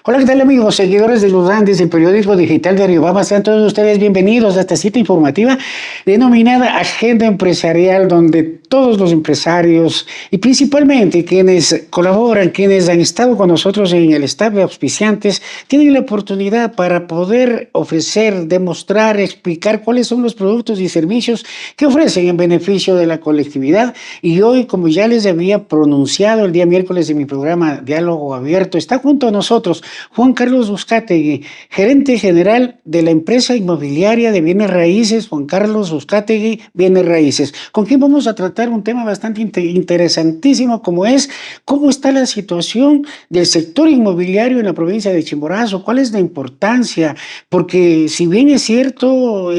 Hola, ¿qué tal amigos, seguidores de los Andes, el periodismo digital de Riobamba? Sean todos ustedes bienvenidos a esta cita informativa denominada Agenda Empresarial, donde todos los empresarios y principalmente quienes colaboran, quienes han estado con nosotros en el staff de auspiciantes, tienen la oportunidad para poder ofrecer, demostrar, explicar cuáles son los productos y servicios que ofrecen en beneficio de la colectividad. Y hoy, como ya les había pronunciado el día miércoles en mi programa Diálogo Abierto, está junto a nosotros Juan Carlos Uzcategui, gerente general de la empresa inmobiliaria de bienes raíces, Juan Carlos Uzcategui Bienes Raíces, con quien vamos a tratar un tema bastante interesantísimo, como es cómo está la situación del sector inmobiliario en la provincia de Chimborazo, cuál es la importancia, porque si bien es cierto,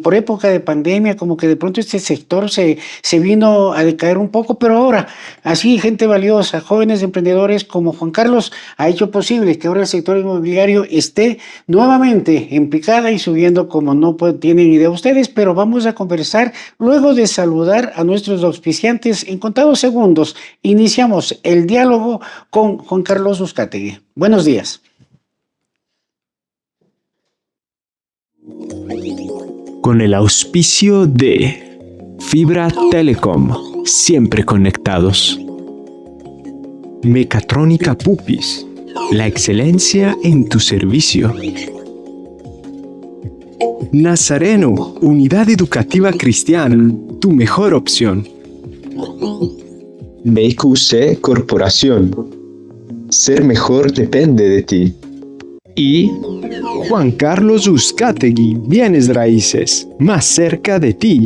por época de pandemia, como que de pronto este sector se vino a decaer un poco, pero ahora, así gente valiosa, jóvenes emprendedores como Juan Carlos, ha hecho posible que ahora el sector inmobiliario esté nuevamente en picada y subiendo como no tienen idea ustedes, pero vamos a conversar luego de saludar a nuestros auspiciantes en contados segundos. Iniciamos el diálogo con Juan Carlos Uzcategui. Buenos días. Con el auspicio de Fibra Telecom, siempre conectados. Mecatrónica Pupis, la excelencia en tu servicio. Nazareno, Unidad Educativa Cristiana, tu mejor opción. BQC Corporación, ser mejor depende de ti. Y Juan Carlos Uzcategui Bienes Raíces, más cerca de ti.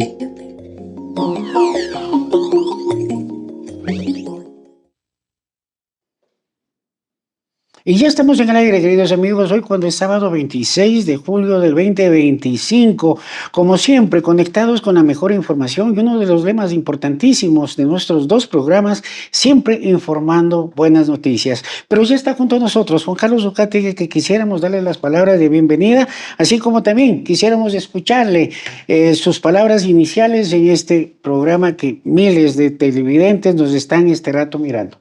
Y ya estamos en el aire, queridos amigos, hoy cuando es sábado 26 de julio del 2025, como siempre, conectados con la mejor información y uno de los lemas importantísimos de nuestros dos programas, siempre informando buenas noticias. Pero ya está junto a nosotros Juan Carlos Uzcategui, que quisiéramos darle las palabras de bienvenida, así como también quisiéramos escucharle sus palabras iniciales en este programa que miles de televidentes nos están este rato mirando.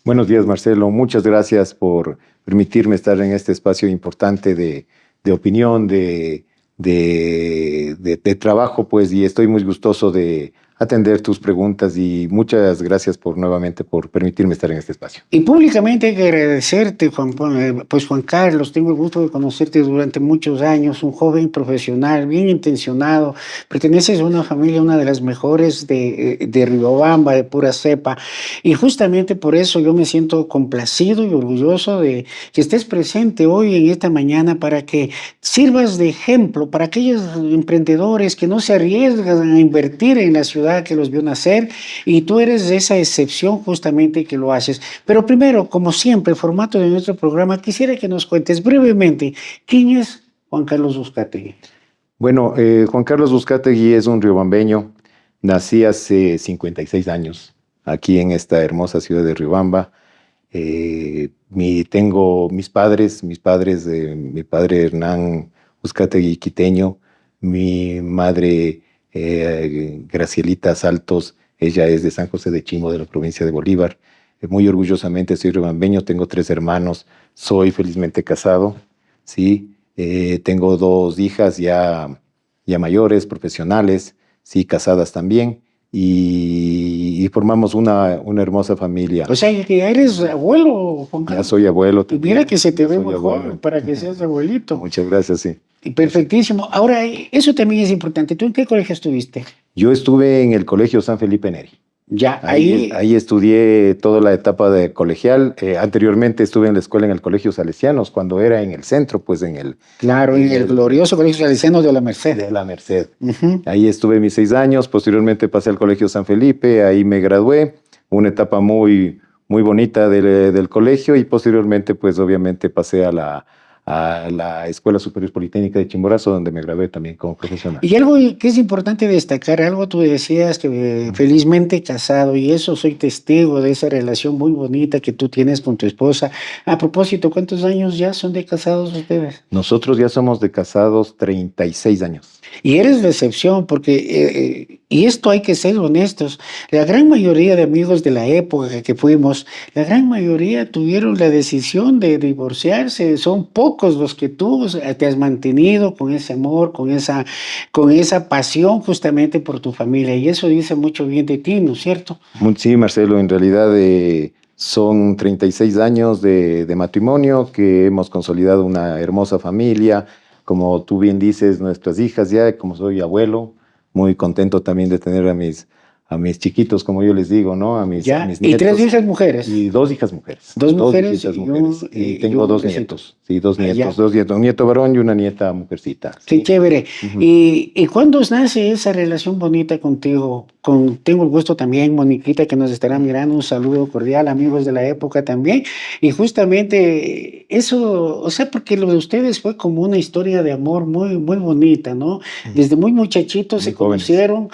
Buenos días, Marcelo. Muchas gracias por permitirme estar en este espacio importante de opinión, de trabajo, pues, y estoy muy gustoso de atender tus preguntas y muchas gracias nuevamente por permitirme estar en este espacio. Y públicamente hay que agradecerte, Juan Carlos, tengo el gusto de conocerte durante muchos años, un joven profesional, bien intencionado, perteneces a una familia, una de las mejores de Riobamba, de pura cepa, y justamente por eso yo me siento complacido y orgulloso de que estés presente hoy en esta mañana para que sirvas de ejemplo para aquellos emprendedores que no se arriesgan a invertir en la ciudad que los vio nacer, y tú eres de esa excepción justamente que lo haces. Pero primero, como siempre, el formato de nuestro programa, quisiera que nos cuentes brevemente quién es Juan Carlos Uzcategui. Bueno, Juan Carlos Uzcategui es un riobambeño. Nací hace 56 años aquí en esta hermosa ciudad de Riobamba. Tengo mi padre Hernán Uzcategui quiteño, mi madre Gracielita Saltos, ella es de San José de Chimbo, de la provincia de Bolívar. Muy orgullosamente soy riobambeño, tengo 3 hermanos, soy felizmente casado, ¿sí? Tengo 2 hijas ya mayores, profesionales, sí, casadas también, y formamos una hermosa familia. O sea, que eres abuelo, Juan Carlos. Ya soy abuelo también. Y mira que se te ve muy joven para que seas abuelito. Muchas gracias, sí. Perfectísimo. Ahora, eso también es importante. ¿Tú en qué colegio estuviste? Yo estuve en el Colegio San Felipe Neri. Ya, ahí estudié toda la etapa de colegial. Anteriormente estuve en la escuela en el Colegio Salesianos, cuando era en el centro, pues en el... Claro, en el glorioso Colegio Salesiano de la Merced. De la Merced. Ahí estuve mis 6 años, posteriormente pasé al Colegio San Felipe, ahí me gradué, una etapa muy bonita del colegio, y posteriormente, pues obviamente pasé a la Escuela Superior Politécnica de Chimborazo, donde me gradué también como profesional. Y algo que es importante destacar, algo tú decías que felizmente casado, y eso soy testigo de esa relación muy bonita que tú tienes con tu esposa. A propósito, ¿cuántos años ya son de casados ustedes? Nosotros ya somos de casados 36 años. Y eres de excepción porque Y esto hay que ser honestos. La gran mayoría de amigos de la época que fuimos, la gran mayoría tuvieron la decisión de divorciarse. Son pocos los que tú te has mantenido con ese amor, con esa pasión justamente por tu familia. Y eso dice mucho bien de ti, ¿no es cierto? Sí, Marcelo, en realidad son 36 años de matrimonio que hemos consolidado una hermosa familia. Como tú bien dices, nuestras hijas ya, como soy abuelo, muy contento también de tener a mis chiquitos, como yo les digo, ¿no? A Ya. mis Y tres nietos. hijas mujeres. Y dos hijas mujeres. Dos mujeres hijitas y mujeres. un, Y y tengo un dos mujercito. nietos. Sí, dos Ah, ya. nietos, dos nietos. Un nieto varón y una nieta mujercita. Qué Sí. chévere. Ujú. ¿Y cuándo nace esa relación bonita contigo? Tengo el gusto también, Moniquita, que nos estará mirando. Un saludo cordial, amigos de la época también. Y justamente eso, o sea, porque lo de ustedes fue como una historia de amor muy, muy bonita, ¿no? Desde muy muchachitos Muy se jóvenes. conocieron.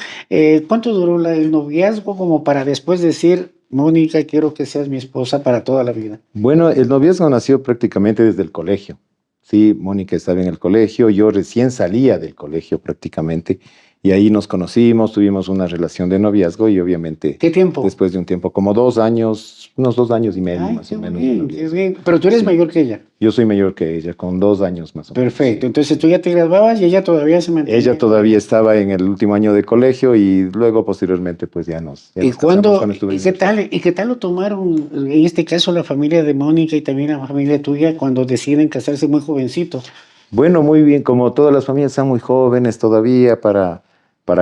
¿Cuánto duró el noviazgo como para después decir, Mónica, quiero que seas mi esposa para toda la vida? Bueno, el noviazgo nació prácticamente desde el colegio. Sí, Mónica estaba en el colegio, yo recién salía del colegio prácticamente, y ahí nos conocimos, tuvimos una relación de noviazgo y obviamente ¿Qué tiempo? después de un tiempo, como 2 años, unos 2 años y medio Ay, más qué o menos de bien, qué noviazgo. bien. Pero tú eres Sí. mayor que ella. Yo soy mayor que ella, con 2 años más o menos. Perfecto. Sí. Entonces tú ya te graduabas y ella todavía se mantenía. Ella todavía estaba en el último año de colegio y luego posteriormente pues ya ¿Y nos casamos cuándo, cuando estuve y en qué la universidad. tal, y qué tal lo tomaron, en este caso, la familia de Mónica y también la familia tuya cuando deciden casarse muy jovencitos? Bueno, muy bien, como todas las familias están muy jóvenes todavía para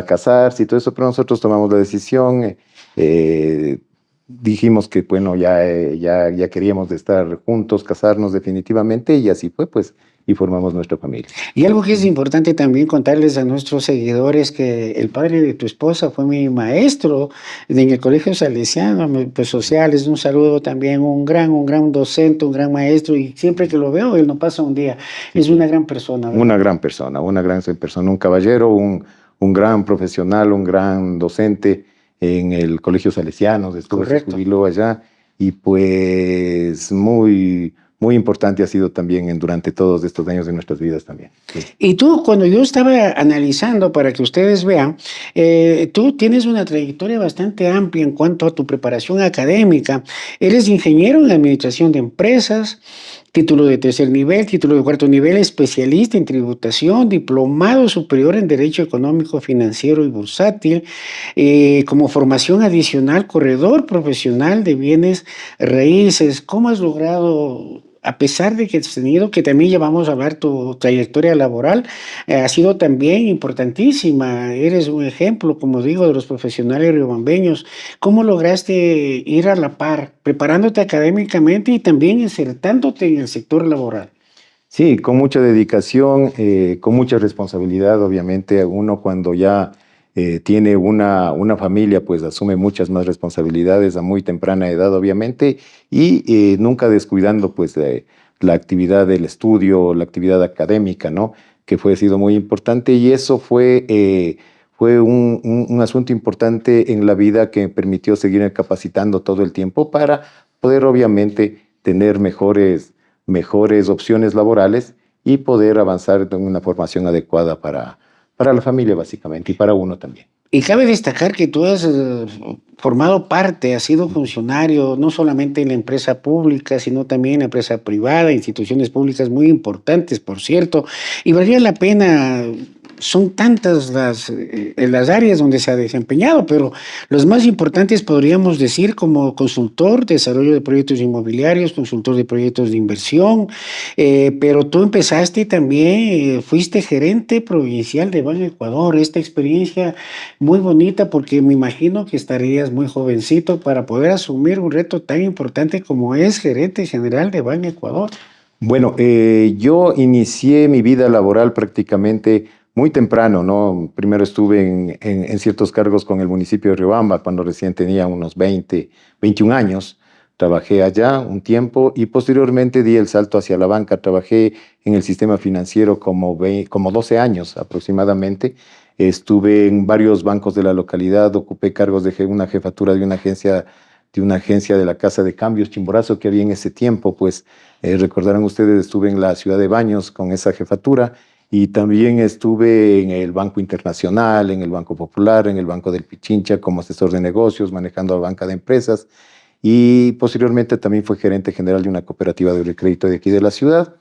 casarse y todo eso, pero nosotros tomamos la decisión, dijimos que bueno, ya queríamos de estar juntos, casarnos definitivamente y así fue pues, y formamos nuestra familia. Y algo que es importante también contarles a nuestros seguidores que el padre de tu esposa fue mi maestro en el Colegio Salesiano, pues sociales, un saludo también, un gran docente, un gran maestro, y siempre que lo veo, él no pasa un día, es una gran persona, ¿verdad? Una gran persona, un caballero, un gran profesional, un gran docente en el Colegio Salesiano, después se Correcto. jubiló allá y pues muy importante ha sido también durante todos estos años de nuestras vidas también. Sí. Y tú, cuando yo estaba analizando para que ustedes vean, tú tienes una trayectoria bastante amplia en cuanto a tu preparación académica. Eres ingeniero en administración de empresas, título de tercer nivel, título de cuarto nivel, especialista en tributación, diplomado superior en Derecho Económico, Financiero y Bursátil, como formación adicional, corredor profesional de bienes raíces. ¿Cómo has logrado, a pesar de que has tenido, que también ya vamos a hablar tu trayectoria laboral, ha sido también importantísima? Eres un ejemplo, como digo, de los profesionales riobambeños. ¿Cómo lograste ir a la par, preparándote académicamente y también insertándote en el sector laboral? Sí, con mucha dedicación, con mucha responsabilidad, obviamente. Uno cuando ya tiene una familia, pues asume muchas más responsabilidades a muy temprana edad, obviamente, y nunca descuidando pues la actividad del estudio, la actividad académica, ¿no? Que ha sido muy importante y eso fue un asunto importante en la vida que me permitió seguir capacitando todo el tiempo para poder, obviamente, tener mejores opciones laborales y poder avanzar en una formación adecuada para la familia, básicamente, y para uno también. Y cabe destacar que tú has formado parte, has sido funcionario, no solamente en la empresa pública, sino también en la empresa privada, instituciones públicas muy importantes, por cierto, y valdría la pena. Son tantas las áreas donde se ha desempeñado, pero los más importantes podríamos decir como consultor, desarrollo de proyectos inmobiliarios, consultor de proyectos de inversión, pero tú empezaste también, fuiste gerente provincial de Ban Ecuador. Esta experiencia muy bonita porque me imagino que estarías muy jovencito para poder asumir un reto tan importante como es gerente general de Ban Ecuador. Bueno, yo inicié mi vida laboral prácticamente muy temprano, ¿no? Primero estuve en ciertos cargos con el municipio de Riobamba cuando recién tenía unos 21 años. Trabajé allá un tiempo y posteriormente di el salto hacia la banca. Trabajé en el sistema financiero como 12 años aproximadamente. Estuve en varios bancos de la localidad, ocupé cargos de una jefatura de una agencia de la Casa de Cambios Chimborazo que había en ese tiempo, pues recordarán ustedes, estuve en la ciudad de Baños con esa jefatura Y también estuve en el Banco Internacional, en el Banco Popular, en el Banco del Pichincha como asesor de negocios, manejando la banca de empresas. Y posteriormente también fue gerente general de una cooperativa de crédito de aquí de la ciudad.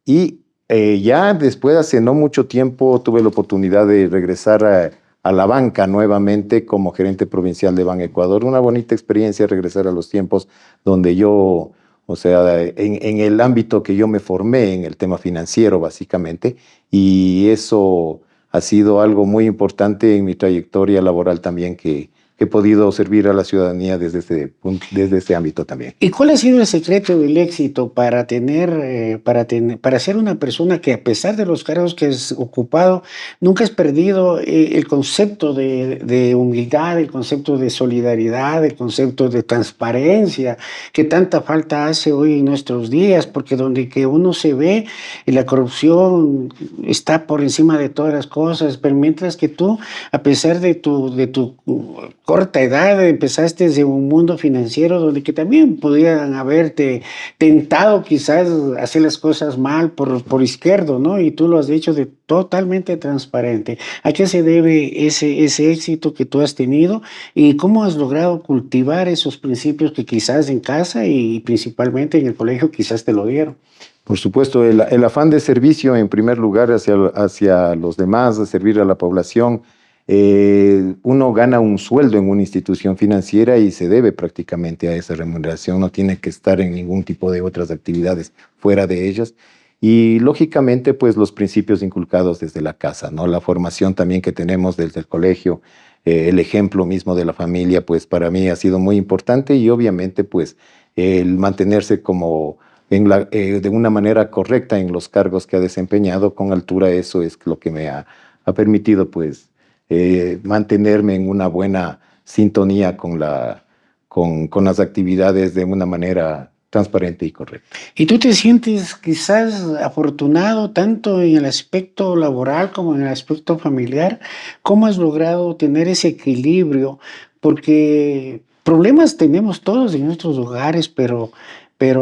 Y ya después, hace no mucho tiempo, tuve la oportunidad de regresar a la banca nuevamente como gerente provincial de Ban Ecuador. Una bonita experiencia regresar a los tiempos donde yo, o sea, en el ámbito que yo me formé, en el tema financiero básicamente, y eso ha sido algo muy importante en mi trayectoria laboral también que he podido servir a la ciudadanía desde desde ese ámbito también. ¿Y cuál ha sido el secreto del éxito para para ser una persona que a pesar de los cargos que has ocupado, nunca has perdido el concepto de humildad, el concepto de solidaridad, el concepto de transparencia, que tanta falta hace hoy en nuestros días? Porque donde que uno se ve, la corrupción está por encima de todas las cosas, pero mientras que tú, a pesar de tu corta edad, empezaste desde un mundo financiero donde que también podían haberte tentado quizás hacer las cosas mal por izquierdo, ¿no? Y tú lo has hecho de totalmente transparente. ¿A qué se debe ese éxito que tú has tenido y cómo has logrado cultivar esos principios que quizás en casa y principalmente en el colegio quizás te lo dieron? Por supuesto, el afán de servicio en primer lugar hacia los demás, de servir a la población. Uno gana un sueldo en una institución financiera y se debe prácticamente a esa remuneración, no tiene que estar en ningún tipo de otras actividades fuera de ellas. Y lógicamente, pues los principios inculcados desde la casa, ¿no? La formación también que tenemos desde el colegio, el ejemplo mismo de la familia, pues para mí ha sido muy importante y obviamente, pues el mantenerse como de una manera correcta en los cargos que ha desempeñado con altura, eso es lo que me ha permitido, pues, mantenerme en una buena sintonía con las actividades de una manera transparente y correcta. ¿Y tú te sientes quizás afortunado tanto en el aspecto laboral como en el aspecto familiar? ¿Cómo has logrado tener ese equilibrio? Porque problemas tenemos todos en nuestros hogares, pero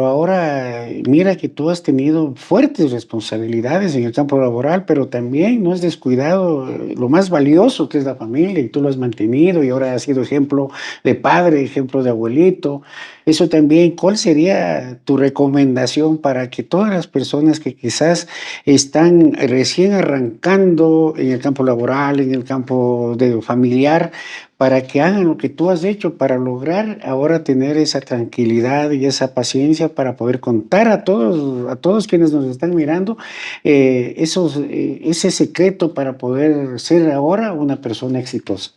ahora mira que tú has tenido fuertes responsabilidades en el campo laboral, pero también no has descuidado lo más valioso que es la familia y tú lo has mantenido y ahora has sido ejemplo de padre, ejemplo de abuelito. Eso también, ¿cuál sería tu recomendación para que todas las personas que quizás están recién arrancando en el campo laboral, en el campo de familiar, para que hagan lo que tú has hecho para lograr ahora tener esa tranquilidad y esa paciencia para poder contar a todos quienes nos están mirando, ese secreto para poder ser ahora una persona exitosa?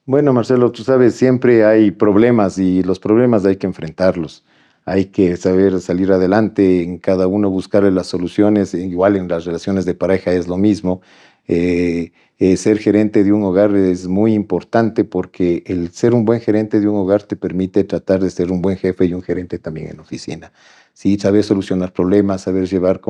Bueno, Marcelo, tú sabes, siempre hay problemas y los problemas hay que enfrentarlos. Hay que saber salir adelante, en cada uno buscarle las soluciones, igual en las relaciones de pareja es lo mismo. Ser gerente de un hogar es muy importante porque el ser un buen gerente de un hogar te permite tratar de ser un buen jefe y un gerente también en la oficina. Sí, saber solucionar problemas, saber llevar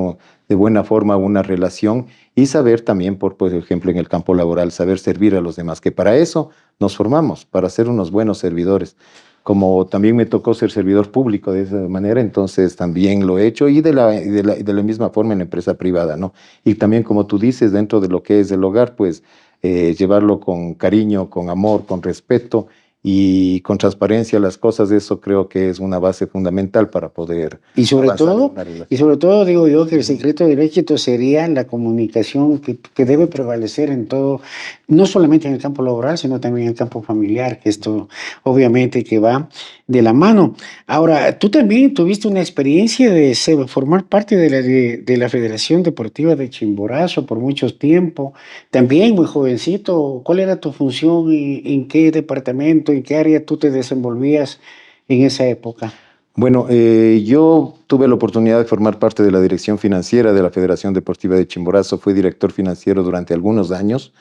de buena forma una relación y saber también, por ejemplo, en el campo laboral, saber servir a los demás, que para eso nos formamos, para ser unos buenos servidores. Como también me tocó ser servidor público de esa manera, entonces también lo he hecho y de la misma forma en la empresa privada, ¿no? Y también, como tú dices, dentro de lo que es el hogar, pues llevarlo con cariño, con amor, con respeto y con transparencia las cosas, eso creo que es una base fundamental para poder Y sobre avanzar en todo, una relación. y sobre todo digo yo que el secreto del éxito sería la comunicación que debe prevalecer en todo, no solamente en el campo laboral, sino también en el campo familiar, que esto obviamente que va de la mano. Ahora, tú también tuviste una experiencia de formar parte de la Federación Deportiva de Chimborazo por mucho tiempo, también muy jovencito. ¿Cuál era tu función y en qué departamento, en qué área tú te desenvolvías en esa época? Bueno, yo tuve la oportunidad de formar parte de la dirección financiera de la Federación Deportiva de Chimborazo. Fui director financiero durante algunos años,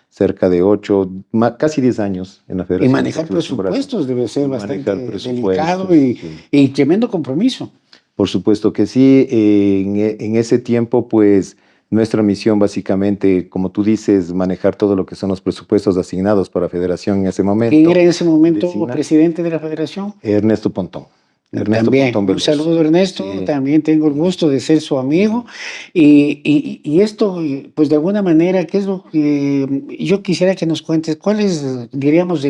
cerca de 8, casi 10 años en la Y Federación manejar Deportiva de Chimborazo. presupuestos debe ser Manejar bastante presupuestos, delicado sí. y tremendo compromiso. Por supuesto que sí. En ese tiempo, pues, nuestra misión básicamente, como tú dices, manejar todo lo que son los presupuestos asignados para la Federación en ese momento. ¿Quién era en ese momento Designar presidente de la federación? Ernesto Pontón. Ernesto También, Pontón un Veloz. saludo Ernesto, Sí. también tengo el gusto de ser su amigo y esto, pues de alguna manera, ¿qué es lo que yo quisiera que nos cuentes? ¿Cuál es, diríamos,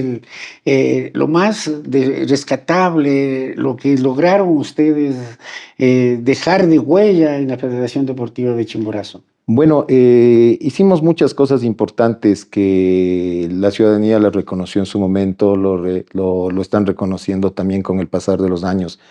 lo más rescatable, lo que lograron ustedes dejar de huella en la Federación Deportiva de Chimborazo? Bueno, hicimos muchas cosas importantes que la ciudadanía las reconoció en su momento, lo están reconociendo también con el pasar de los años.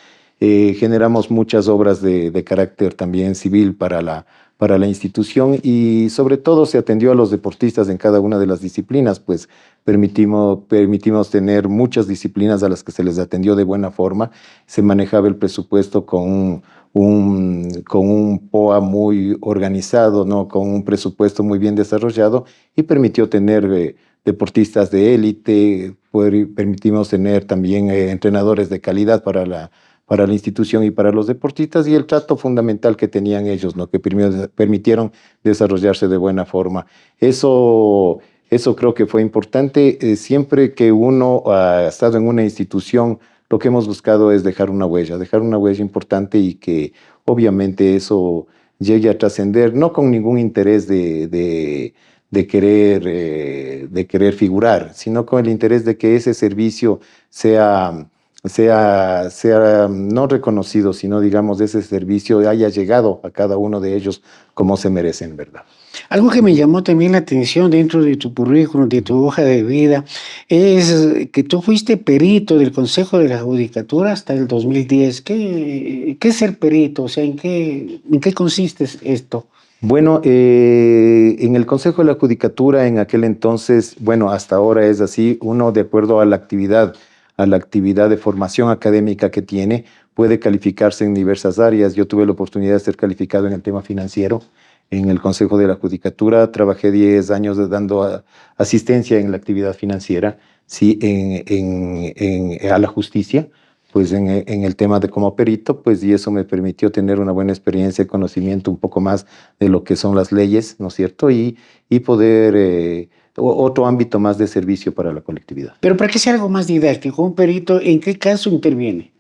Generamos muchas obras de carácter también civil para la institución y sobre todo se atendió a los deportistas en cada una de las disciplinas, pues permitimos tener muchas disciplinas a las que se les atendió de buena forma. Se manejaba el presupuesto con un POA muy organizado, ¿no? Con un presupuesto muy bien desarrollado y permitió tener deportistas de élite, permitimos tener también entrenadores de calidad para la institución y para los deportistas y el trato fundamental que tenían ellos, ¿no? Que permitieron desarrollarse de buena forma. Eso creo que fue importante. Siempre que uno ha estado en una institución, lo que hemos buscado es dejar una huella importante y que obviamente eso llegue a trascender, no con ningún interés de querer figurar, sino con el interés de que ese servicio sea no reconocido, sino digamos ese servicio haya llegado a cada uno de ellos como se merecen, ¿verdad? Algo que me llamó también la atención dentro de tu currículum, de tu hoja de vida, es que tú fuiste perito del Consejo de la Judicatura hasta el 2010. ¿Qué es ser perito? O sea, en qué consiste esto? Bueno, en el Consejo de la Judicatura en aquel entonces, bueno, hasta ahora es así, uno de acuerdo a la actividad de formación académica que tiene, puede calificarse en diversas áreas. Yo tuve la oportunidad de ser calificado en el tema financiero en el Consejo de la Judicatura, trabajé 10 años dando asistencia en la actividad financiera, sí, a la justicia, pues en el tema de como perito, pues y eso me permitió tener una buena experiencia y conocimiento un poco más de lo que son las leyes, ¿no es cierto? Y poder, otro ámbito más de servicio para la colectividad. Pero para que sea algo más didáctico, un perito, ¿en qué caso interviene?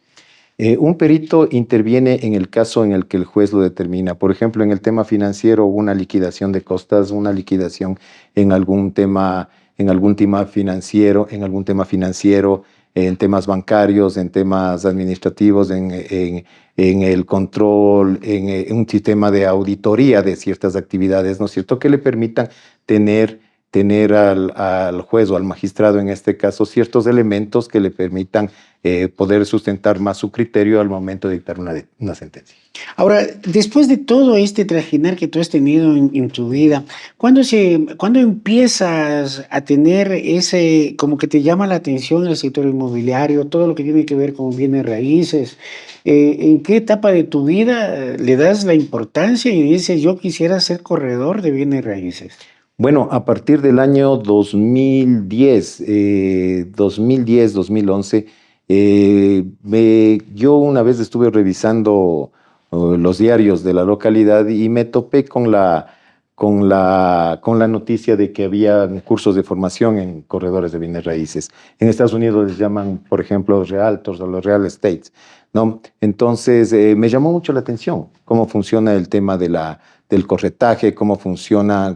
Un perito interviene en el caso en el que el juez lo determina. Por ejemplo, en el tema financiero, una liquidación de costas, una liquidación en algún tema financiero, en temas bancarios, en temas administrativos, en el control, en un sistema de auditoría de ciertas actividades, ¿no es cierto?, que le permitan tener al juez o al magistrado, en este caso, ciertos elementos que le permitan poder sustentar más su criterio al momento de dictar una sentencia. Ahora, después de todo este trajinar que tú has tenido en tu vida, ¿cuándo empiezas a tener ese, como que te llama la atención el sector inmobiliario, todo lo que tiene que ver con bienes raíces? ¿En qué etapa de tu vida le das la importancia y dices, yo quisiera ser corredor de bienes raíces? Bueno, a partir del año 2011, yo una vez estuve revisando los diarios de la localidad y me topé con la noticia de que había cursos de formación en corredores de bienes raíces. En Estados Unidos les llaman, por ejemplo, realtors o los real estates, ¿no? Entonces, me llamó mucho la atención cómo funciona el tema del corretaje, cómo funciona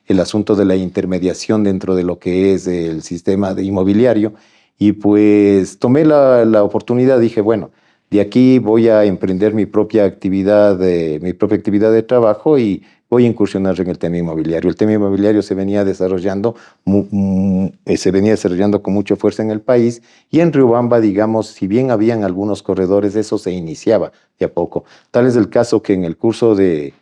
el asunto de la intermediación dentro de lo que es el sistema de inmobiliario. Y pues tomé la oportunidad, dije, bueno, de aquí voy a emprender mi propia actividad de trabajo y voy a incursionar en el tema inmobiliario. El tema inmobiliario se venía desarrollando con mucha fuerza en el país y en Riobamba, digamos, si bien habían algunos corredores, eso se iniciaba de a poco. Tal es el caso que en el curso de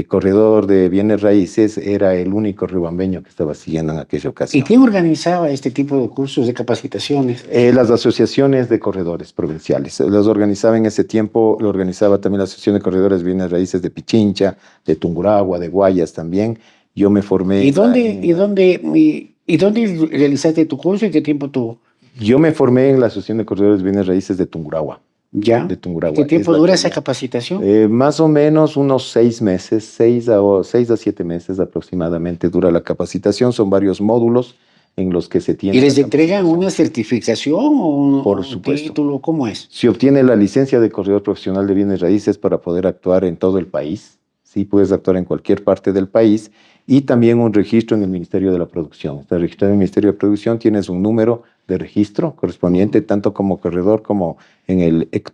corredor de bienes raíces era el único riobambeño que estaba siguiendo en aquella ocasión. ¿Y quién organizaba este tipo de cursos de capacitaciones? Las asociaciones de corredores provinciales. Los organizaba en ese tiempo, lo organizaba también la Asociación de Corredores de Bienes Raíces de Pichincha, de Tungurahua, de Guayas también. Yo me formé... ¿Y dónde realizaste tu curso y qué tiempo tuvo? Yo me formé en la Asociación de Corredores de Bienes Raíces de Tungurahua. ¿Ya? De Tungurahua. ¿Qué tiempo dura esa capacitación? Más o menos unos 6 meses, 6 a 7 meses aproximadamente dura la capacitación. Son varios módulos en los que se tiene. ¿Y les entregan una certificación o Por un supuesto. título? ¿Cómo es? Se obtiene la licencia de corredor profesional de bienes raíces para poder actuar en todo el país. Sí, puedes actuar en cualquier parte del país y también un registro en el Ministerio de la Producción. Está registrado en el Ministerio de Producción, tienes un número de registro correspondiente tanto como corredor como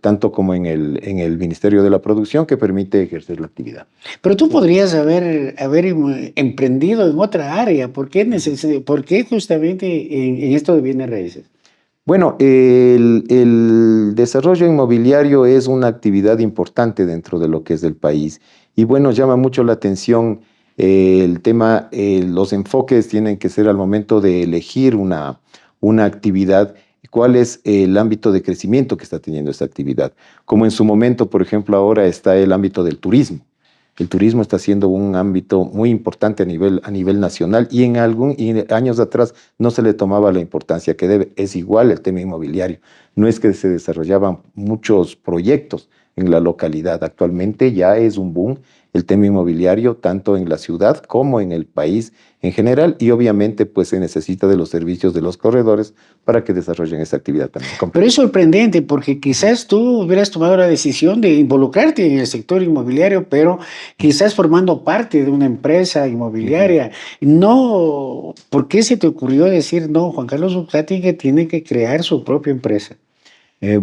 tanto como en el Ministerio de la Producción que permite ejercer la actividad. Pero tú podrías haber emprendido en otra área. ¿Por qué justamente en esto de bienes raíces? Bueno, el desarrollo inmobiliario es una actividad importante dentro de lo que es del país. Y bueno, llama mucho la atención el tema, los enfoques tienen que ser al momento de elegir una actividad, cuál es el ámbito de crecimiento que está teniendo esta actividad. Como en su momento, por ejemplo, ahora está el ámbito del turismo. El turismo está siendo un ámbito muy importante a nivel nacional y y años atrás no se le tomaba la importancia que debe. Es igual el tema inmobiliario. No es que se desarrollaban muchos proyectos en la localidad. Actualmente ya es un boom el tema inmobiliario, tanto en la ciudad como en el país en general, y obviamente pues se necesita de los servicios de los corredores para que desarrollen esa actividad también. Pero es sorprendente porque quizás tú hubieras tomado la decisión de involucrarte en el sector inmobiliario, pero quizás formando parte de una empresa inmobiliaria. No, ¿por qué se te ocurrió decir, no, Juan Carlos Uzcategui tiene que crear su propia empresa? Es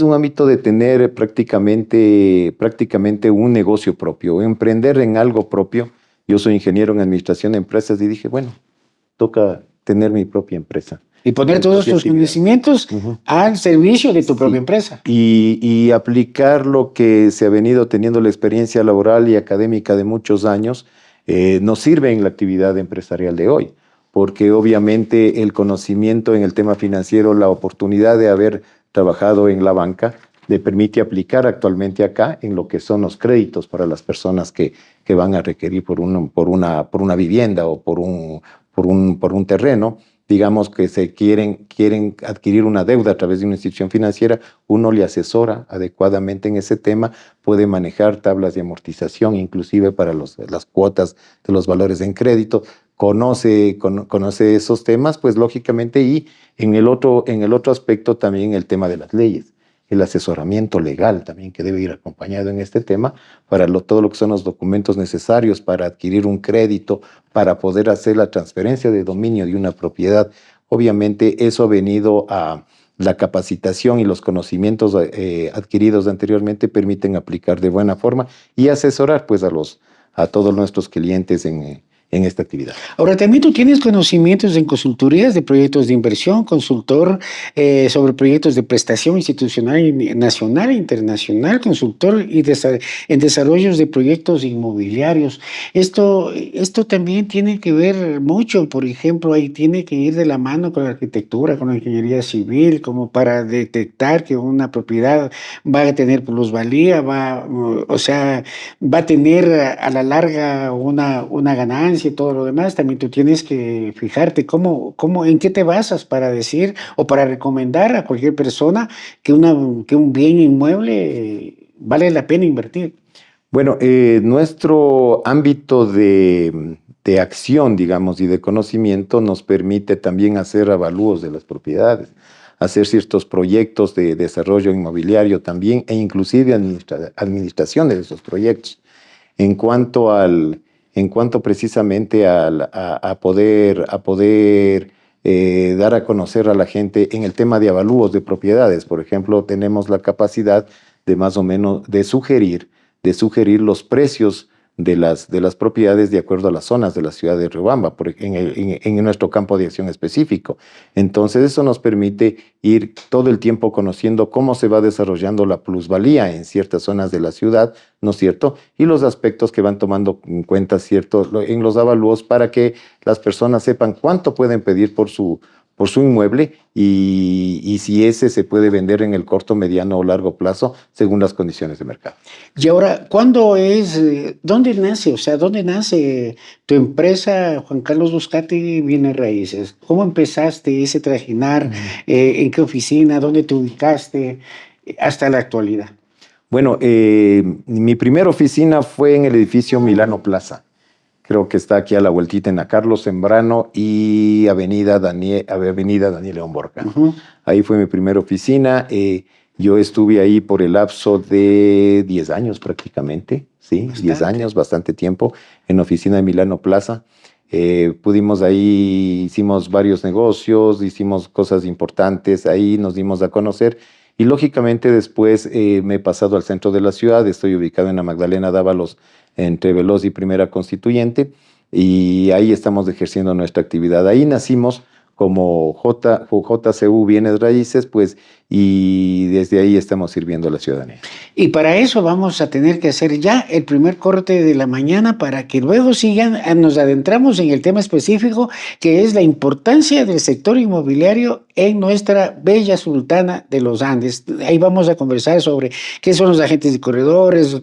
un ámbito de tener prácticamente un negocio propio, emprender en algo propio. Yo soy ingeniero en administración de empresas y dije, bueno, toca tener mi propia empresa. Y poner todos tus conocimientos al servicio de tu propia empresa. Y aplicar lo que se ha venido teniendo la experiencia laboral y académica de muchos años, nos sirve en la actividad empresarial de hoy, porque obviamente el conocimiento en el tema financiero, la oportunidad de haber trabajado en la banca, le permite aplicar actualmente acá en lo que son los créditos para las personas que van a requerir por una vivienda o por un terreno. Digamos que quieren adquirir una deuda a través de una institución financiera, uno le asesora adecuadamente en ese tema, puede manejar tablas de amortización, inclusive para las cuotas de los valores en crédito, conoce esos temas, pues lógicamente, y en el otro aspecto también el tema de las leyes, el asesoramiento legal también que debe ir acompañado en este tema para todo lo que son los documentos necesarios para adquirir un crédito, para poder hacer la transferencia de dominio de una propiedad. Obviamente eso ha venido a la capacitación y los conocimientos adquiridos anteriormente permiten aplicar de buena forma y asesorar pues a todos nuestros clientes en esta actividad. Ahora, también tú tienes conocimientos en consultorías de proyectos de inversión, consultor sobre proyectos de prestación institucional nacional e internacional, consultor en desarrollos de proyectos inmobiliarios. Esto también tiene que ver mucho, por ejemplo, ahí tiene que ir de la mano con la arquitectura, con la ingeniería civil, como para detectar que una propiedad va a tener plusvalía, va a tener a la larga una ganancia y todo lo demás. También tú tienes que fijarte en qué te basas para decir o para recomendar a cualquier persona que un bien inmueble vale la pena invertir. Bueno, nuestro ámbito de acción, digamos, y de conocimiento nos permite también hacer avalúos de las propiedades, hacer ciertos proyectos de desarrollo inmobiliario también e inclusive administración de esos proyectos. En cuanto precisamente a poder dar a conocer a la gente en el tema de avalúos de propiedades. Por ejemplo, tenemos la capacidad de más o menos de sugerir los precios de las propiedades de acuerdo a las zonas de la ciudad de Riobamba, en nuestro campo de acción específico. Entonces, eso nos permite ir todo el tiempo conociendo cómo se va desarrollando la plusvalía en ciertas zonas de la ciudad, ¿no es cierto? Y los aspectos que van tomando en cuenta, ¿cierto?, en los avalúos para que las personas sepan cuánto pueden pedir por su inmueble y si ese se puede vender en el corto, mediano o largo plazo según las condiciones de mercado. Y ahora, ¿dónde nace? O sea, ¿dónde nace tu empresa, Juan Carlos Uzcategui Bienes Raíces? ¿Cómo empezaste ese trajinar? ¿En qué oficina? ¿Dónde te ubicaste hasta la actualidad? Bueno, mi primera oficina fue en el edificio Milano Plaza. creo que está aquí a la vueltita en la Carlos Zambrano y Avenida Daniel León Borja. Ahí fue mi primera oficina. Yo estuve ahí por el lapso de 10 años prácticamente, ¿sí? Bastante. 10 años, bastante tiempo, en la oficina de Milano Plaza. Pudimos ahí, hicimos varios negocios, hicimos cosas importantes, ahí nos dimos a conocer y lógicamente después me he pasado al centro de la ciudad, estoy ubicado en la Magdalena Dávalos, entre Veloz y Primera Constituyente, y ahí estamos ejerciendo nuestra actividad. Ahí nacimos como JCU Bienes Raíces, pues, y desde ahí estamos sirviendo a la ciudadanía. Y para eso vamos a tener que hacer ya el primer corte de la mañana para que luego nos adentramos en el tema específico que es la importancia del sector inmobiliario en nuestra bella Sultana de los Andes. Ahí vamos a conversar sobre qué son los agentes de corredores,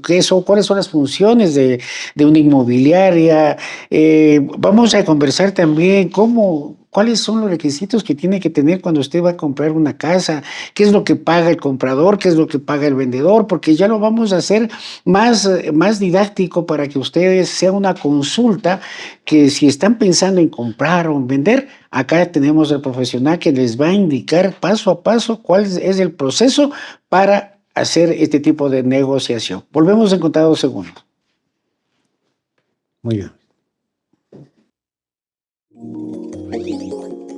cuáles son las funciones de una inmobiliaria. Vamos a conversar también cuáles son los requisitos que tiene que tener cuando usted va a comprar una casa, qué es lo que paga el comprador, qué es lo que paga el vendedor, porque ya lo vamos a hacer más didáctico para que ustedes sea una consulta que si están pensando en comprar o en vender, acá tenemos al profesional que les va a indicar paso a paso cuál es el proceso para hacer este tipo de negociación. Volvemos en contados segundos. Muy bien.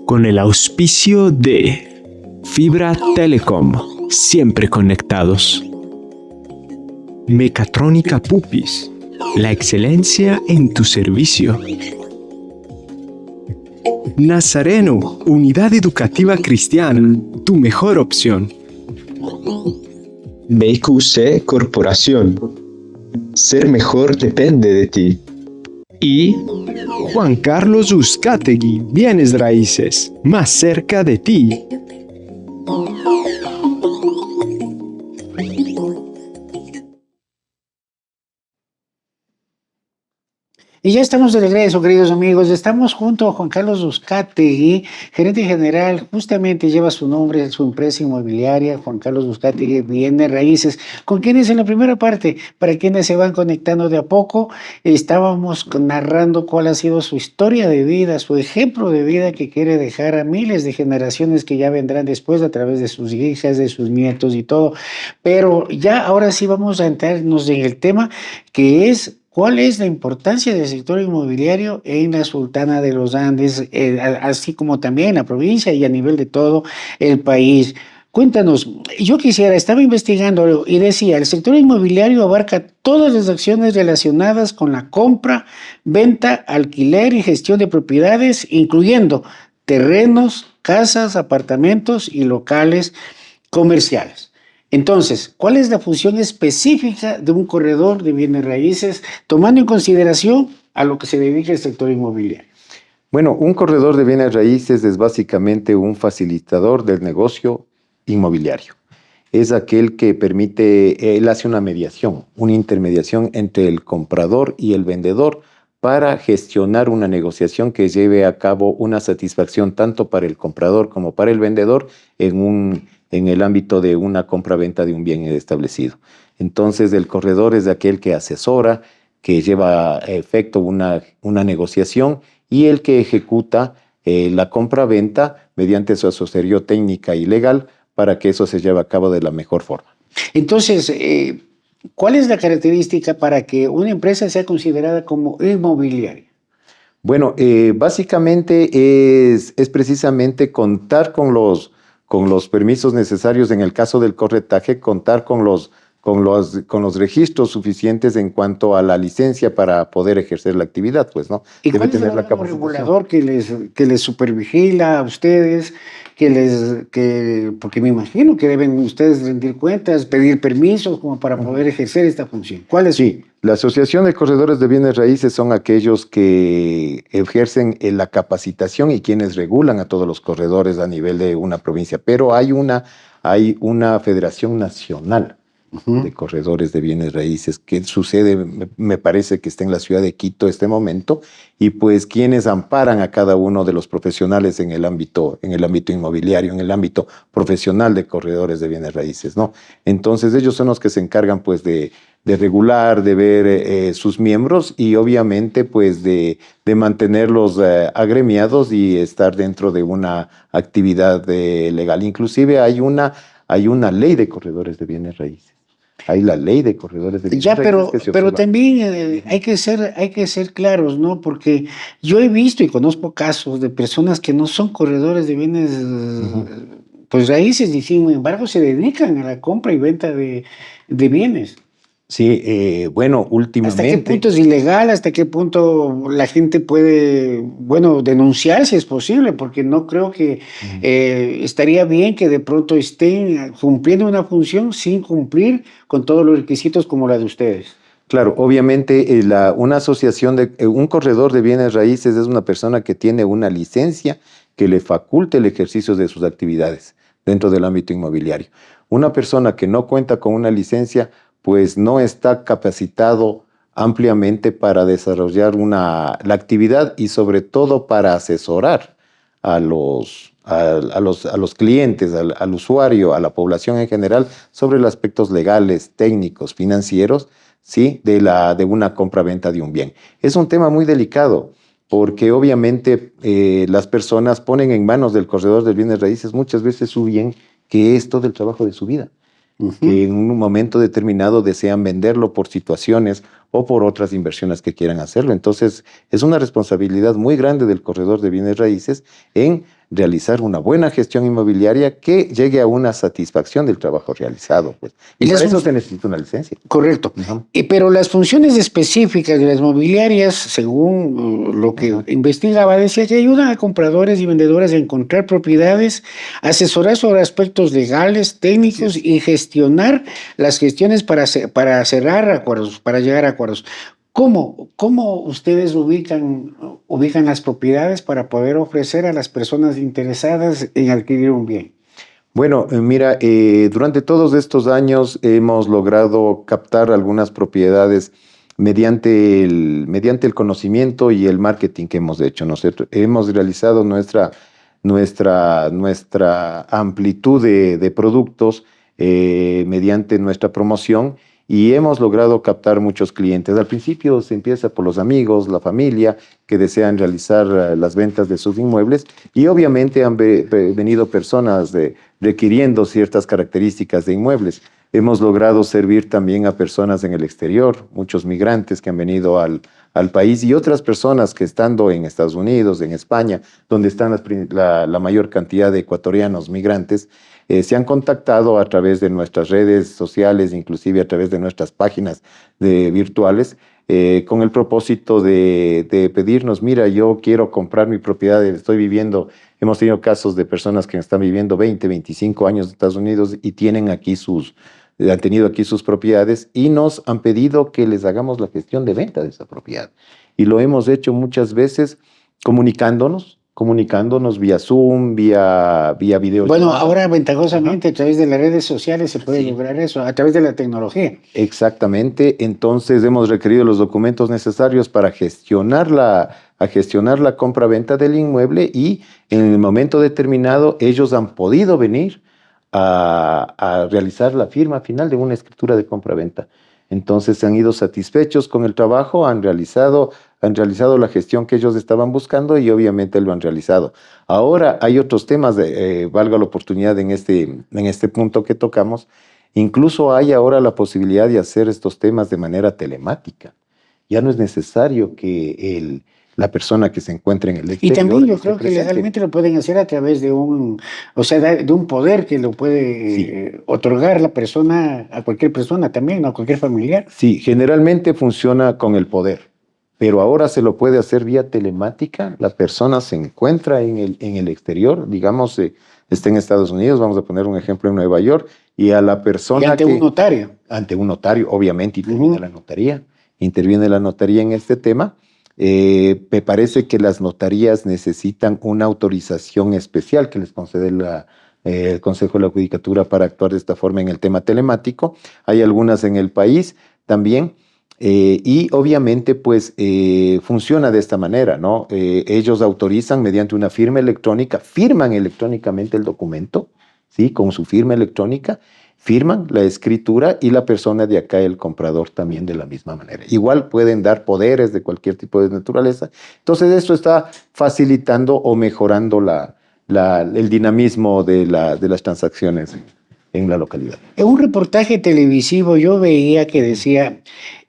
Con el auspicio de Fibra Telecom, siempre conectados. Mecatrónica Pupis, la excelencia en tu servicio. Nazareno, Unidad Educativa Cristiana, tu mejor opción. BQC Corporación. Ser mejor depende de ti. Y Juan Carlos Uzcategui, Bienes Raíces, más cerca de ti. Y ya estamos de regreso, queridos amigos. Estamos junto a Juan Carlos Uzcategui, gerente general, justamente lleva su nombre, su empresa inmobiliaria, Juan Carlos Uzcategui, Bienes Raíces, con quienes en la primera parte, para quienes se van conectando de a poco, estábamos narrando cuál ha sido su historia de vida, su ejemplo de vida que quiere dejar a miles de generaciones que ya vendrán después a través de sus hijas, de sus nietos y todo. Pero ya ahora sí vamos a entrarnos en el tema que es: ¿cuál es la importancia del sector inmobiliario en la Sultana de los Andes, así como también en la provincia y a nivel de todo el país? Cuéntanos, estaba investigando y decía, el sector inmobiliario abarca todas las acciones relacionadas con la compra, venta, alquiler y gestión de propiedades, incluyendo terrenos, casas, apartamentos y locales comerciales. Entonces, ¿cuál es la función específica de un corredor de bienes raíces, tomando en consideración a lo que se dedica el sector inmobiliario? Bueno, un corredor de bienes raíces es básicamente un facilitador del negocio inmobiliario. Es aquel que él hace una mediación, una intermediación entre el comprador y el vendedor para gestionar una negociación que lleve a cabo una satisfacción tanto para el comprador como para el vendedor en el ámbito de una compra-venta de un bien establecido. Entonces, el corredor es aquel que asesora, que lleva a efecto una negociación y el que ejecuta la compra-venta mediante su asesoría técnica y legal para que eso se lleve a cabo de la mejor forma. Entonces, ¿cuál es la característica para que una empresa sea considerada como inmobiliaria? Bueno, básicamente es precisamente contar con los permisos necesarios en el caso del corretaje, contar con los registros suficientes en cuanto a la licencia para poder ejercer la actividad, pues, ¿no? ¿Y cuál es el órgano regulador que les supervigila a ustedes? Porque me imagino que deben ustedes rendir cuentas, pedir permisos como para poder ejercer esta función. ¿Cuál es? Sí, la Asociación de Corredores de Bienes Raíces son aquellos que ejercen la capacitación y quienes regulan a todos los corredores a nivel de una provincia, pero hay una federación nacional de corredores de bienes raíces que sucede, me parece que está en la ciudad de Quito este momento, y pues quienes amparan a cada uno de los profesionales en el ámbito inmobiliario, en el ámbito profesional de corredores de bienes raíces, ¿no? Entonces ellos son los que se encargan pues de de regular, de ver sus miembros y obviamente pues de mantenerlos agremiados y estar dentro de una actividad legal. Inclusive hay una ley de corredores de bienes raíces. Hay la ley de corredores de bienes Ya, raíces que se pero observa. también hay que ser claros, ¿no? Porque yo he visto y conozco casos de personas que no son corredores de bienes, Ujú. pues raíces, y sin embargo se dedican a la compra y venta de bienes. Sí, bueno, ¿Hasta qué últimamente. punto es ilegal? ¿Hasta qué punto la gente puede, bueno, denunciar si es posible? Porque no creo que Ujú. estaría bien que de pronto estén cumpliendo una función sin cumplir con todos los requisitos como la de ustedes. Claro, obviamente una asociación un corredor de bienes raíces es una persona que tiene una licencia que le faculte el ejercicio de sus actividades dentro del ámbito inmobiliario. Una persona que no cuenta con una licencia, pues no está capacitado ampliamente para desarrollar la actividad y sobre todo para asesorar a los clientes, al usuario, a la población en general sobre los aspectos legales, técnicos, financieros, ¿sí? De una compra-venta de un bien. Es un tema muy delicado porque obviamente las personas ponen en manos del corredor de bienes raíces muchas veces su bien, que es todo el trabajo de su vida, que en un momento determinado desean venderlo por situaciones o por otras inversiones que quieran hacerlo. Entonces, es una responsabilidad muy grande del corredor de bienes raíces en realizar una buena gestión inmobiliaria que llegue a una satisfacción del trabajo realizado, pues. Y Y para las eso se necesita una licencia. Correcto. Ujú. Pero las funciones específicas de las mobiliarias, según lo que Ujú. investigaba, decía que ayudan a compradores y vendedores a encontrar propiedades, asesorar sobre aspectos legales, Así técnicos es. y gestionar las gestiones para cerrar acuerdos, para llegar a acuerdos. ¿Cómo ustedes ubican las propiedades para poder ofrecer a las personas interesadas en adquirir un bien? Bueno, mira, durante todos estos años hemos logrado captar algunas propiedades mediante el conocimiento y el marketing que hemos hecho. Nosotros hemos realizado nuestra amplitud de productos mediante nuestra promoción y hemos logrado captar muchos clientes. Al principio se empieza por los amigos, la familia que desean realizar las ventas de sus inmuebles y obviamente han venido personas requiriendo ciertas características de inmuebles. Hemos logrado servir también a personas en el exterior, muchos migrantes que han venido al país y otras personas que estando en Estados Unidos, en España, donde están la mayor cantidad de ecuatorianos migrantes, se han contactado a través de nuestras redes sociales, inclusive a través de nuestras páginas virtuales, con el propósito de pedirnos, mira, yo quiero comprar mi propiedad, estoy viviendo. Hemos tenido casos de personas que están viviendo 20, 25 años en Estados Unidos y han tenido aquí sus propiedades y nos han pedido que les hagamos la gestión de venta de esa propiedad. Y lo hemos hecho muchas veces comunicándonos vía Zoom, vía Bueno, videollamada. ahora Ajá. ventajosamente a través de las redes sociales se puede Sí. lograr eso, a través de la tecnología. Exactamente, entonces hemos requerido los documentos necesarios para gestionar la compra-venta del inmueble y en el momento determinado ellos han podido venir a realizar la firma final de una escritura de compra-venta. Entonces se han ido satisfechos con el trabajo, han realizado la gestión que ellos estaban buscando y obviamente lo han realizado. Ahora hay otros temas, valga la oportunidad en este punto que tocamos. Incluso hay ahora la posibilidad de hacer estos temas de manera telemática. Ya no es necesario que la persona que se encuentre en el Y exterior también yo esté creo que presente. legalmente lo pueden hacer a través de o sea, de un poder que lo puede Sí. otorgar la persona a cualquier persona también, ¿no? A cualquier familiar. Sí, generalmente funciona con el poder, pero ahora se lo puede hacer vía telemática. La persona se encuentra en el exterior, digamos, está en Estados Unidos, vamos a poner un ejemplo en Nueva York, y a la Y persona ante un notario. ante un notario, obviamente Ujú. interviene la notaría en este tema. Me parece que las notarías necesitan una autorización especial que les concede el Consejo de la Judicatura para actuar de esta forma en el tema telemático. Hay algunas en el país también. Y obviamente, pues, funciona de esta manera, ¿no? Ellos autorizan mediante una firma electrónica, firman electrónicamente el documento, ¿sí? Con su firma electrónica, firman la escritura y la persona de acá, el comprador, también de la misma manera. Igual pueden dar poderes de cualquier tipo de naturaleza. Entonces esto está facilitando o mejorando el dinamismo de las transacciones en la localidad. En un reportaje televisivo yo veía que decía,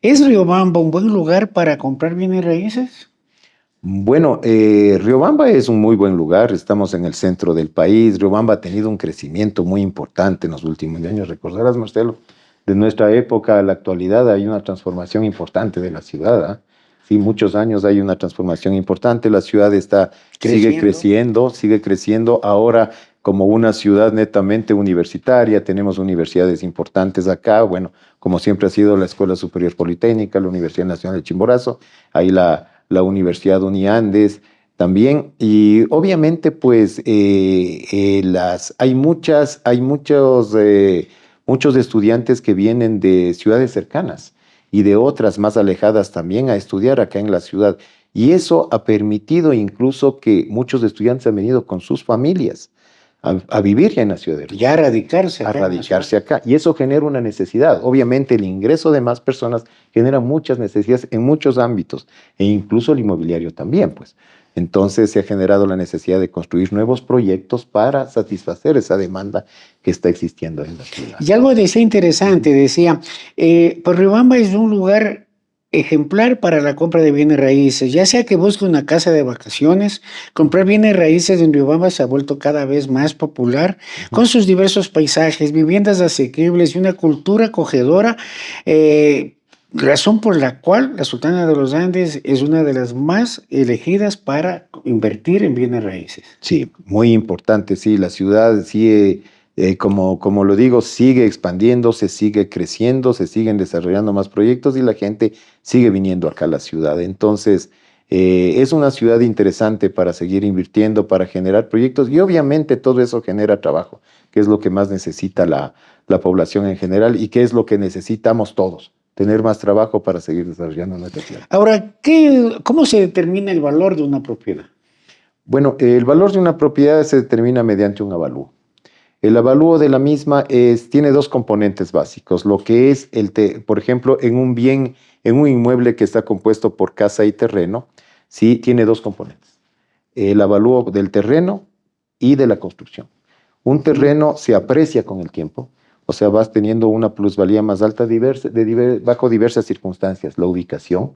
¿es Riobamba un buen lugar para comprar bienes raíces? Bueno, Riobamba es un muy buen lugar, estamos en el centro del país. Riobamba ha tenido un crecimiento muy importante en los últimos años. Recordarás, Marcelo, de nuestra época a la actualidad hay una transformación importante de la ciudad, ¿ah? Sí, muchos años hay una transformación importante. La ciudad sigue creciendo. Ahora como una ciudad netamente universitaria, tenemos universidades importantes acá. Bueno, como siempre ha sido la Escuela Superior Politécnica, la Universidad Nacional de Chimborazo, ahí la Universidad Uniandes también, y obviamente pues muchos estudiantes que vienen de ciudades cercanas y de otras más alejadas también a estudiar acá en la ciudad, y eso ha permitido incluso que muchos estudiantes han venido con sus familias a vivir ya en la ciudad de Río. Ya a radicarse A acá. radicarse acá. Y eso genera una necesidad. Obviamente el ingreso de más personas genera muchas necesidades en muchos ámbitos, e incluso el inmobiliario también, pues. Entonces se ha generado la necesidad de construir nuevos proyectos para satisfacer esa demanda que está existiendo en la ciudad. Y algo decía interesante, decía, pues Riobamba es un lugar ejemplar para la compra de bienes raíces, ya sea que busque una casa de vacaciones, comprar bienes raíces en Riobamba se ha vuelto cada vez más popular, con sus diversos paisajes, viviendas asequibles y una cultura acogedora, razón por la cual la Sultana de los Andes es una de las más elegidas para invertir en bienes raíces. Sí, muy importante, sí, la ciudad sigue, como lo digo, sigue expandiéndose, sigue creciendo, se siguen desarrollando más proyectos y la gente sigue viniendo acá a la ciudad. Entonces, es una ciudad interesante para seguir invirtiendo, para generar proyectos, y obviamente todo eso genera trabajo, que es lo que más necesita la población en general y que es lo que necesitamos todos. Tener más trabajo para seguir desarrollando nuestra ciudad. Ahora, ¿cómo se determina el valor de una propiedad? Bueno, el valor de una propiedad se determina mediante un avalúo. El avalúo de la misma tiene dos componentes básicos. Lo que es, por ejemplo, en un inmueble que está compuesto por casa y terreno, sí, tiene dos componentes. El avalúo del terreno y de la construcción. Un terreno se aprecia con el tiempo. O sea, vas teniendo una plusvalía más alta bajo diversas circunstancias. La ubicación,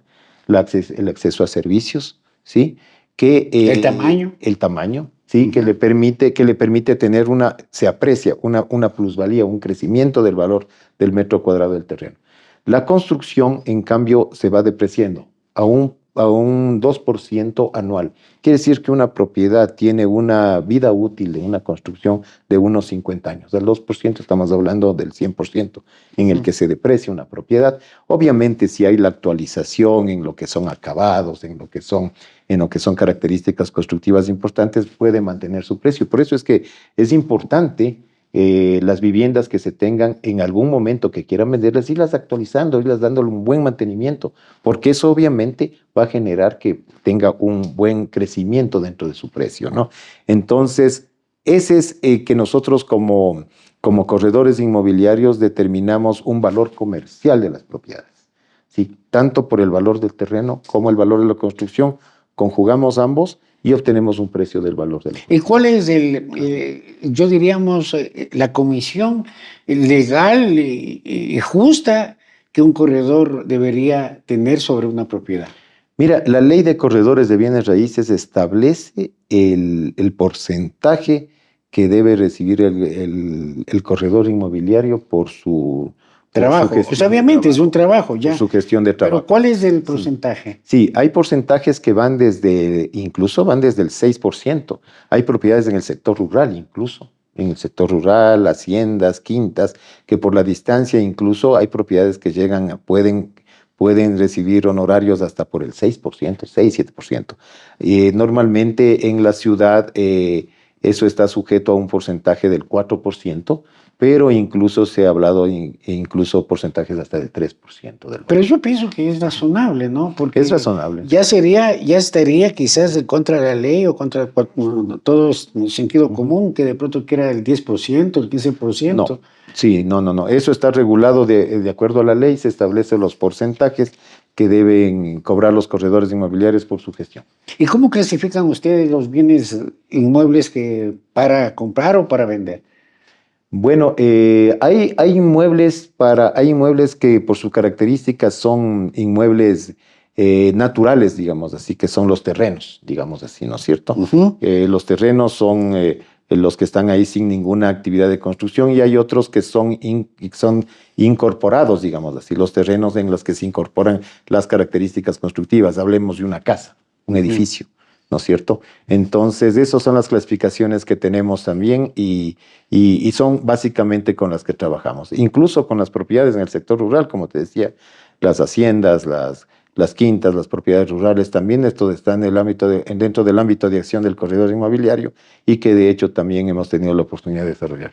el acceso a servicios, ¿sí? El tamaño. El tamaño, ¿sí? Que le permite tener se aprecia una plusvalía, un crecimiento del valor del metro cuadrado del terreno. La construcción, en cambio, se va depreciando a un 2% anual. Quiere decir que una propiedad tiene una vida útil de una construcción de unos 50 años. Del 2% estamos hablando del 100% en el que se deprecia una propiedad. Obviamente, si hay la actualización en lo que son acabados, en lo que son características constructivas importantes, puede mantener su precio. Por eso es que es importante las viviendas que se tengan en algún momento que quieran venderlas, irlas actualizando, irlas dándole un buen mantenimiento, porque eso obviamente va a generar que tenga un buen crecimiento dentro de su precio, ¿no? Entonces, ese es que nosotros como corredores inmobiliarios determinamos un valor comercial de las propiedades, ¿sí? Tanto por el valor del terreno como el valor de la construcción, conjugamos ambos y obtenemos un precio del valor de la propiedad. ¿Y cuál es yo diríamos, la comisión legal y justa que un corredor debería tener sobre una propiedad? Mira, la ley de corredores de bienes raíces establece el porcentaje que debe recibir el corredor inmobiliario por su trabajo. Pues obviamente es un trabajo ya. Por su gestión de trabajo. Pero ¿cuál es el porcentaje? Sí, hay porcentajes que incluso van desde el 6%. Hay propiedades en el sector rural incluso. En el sector rural, haciendas, quintas, que por la distancia incluso hay propiedades que pueden recibir honorarios hasta por el 6%, 6-7%. Normalmente en la ciudad eso está sujeto a un porcentaje del 4%, pero incluso se ha hablado incluso porcentajes hasta del 3% del Pero yo pienso que es razonable, ¿no? Porque es razonable. ya estaría quizás contra la ley o contra todo el sentido común que de pronto quiera el 10%, el 15%. No, sí, no. Eso está regulado de acuerdo a la ley, se establecen los porcentajes que deben cobrar los corredores inmobiliarios por su gestión. ¿Y cómo clasifican ustedes los bienes inmuebles que para comprar o para vender? Bueno, hay inmuebles que por sus características son inmuebles naturales, digamos así, que son los terrenos, digamos así, ¿no es cierto? Ujú. Los terrenos son los que están ahí sin ninguna actividad de construcción y hay otros que son incorporados, digamos así, los terrenos en los que se incorporan las características constructivas. Hablemos de una casa, un edificio, ¿no es cierto? Entonces, esas son las clasificaciones que tenemos también y son básicamente con las que trabajamos. Incluso con las propiedades en el sector rural, como te decía, las haciendas, las quintas, las propiedades rurales, también esto está en el ámbito dentro del ámbito de acción del corredor inmobiliario y que de hecho también hemos tenido la oportunidad de desarrollar.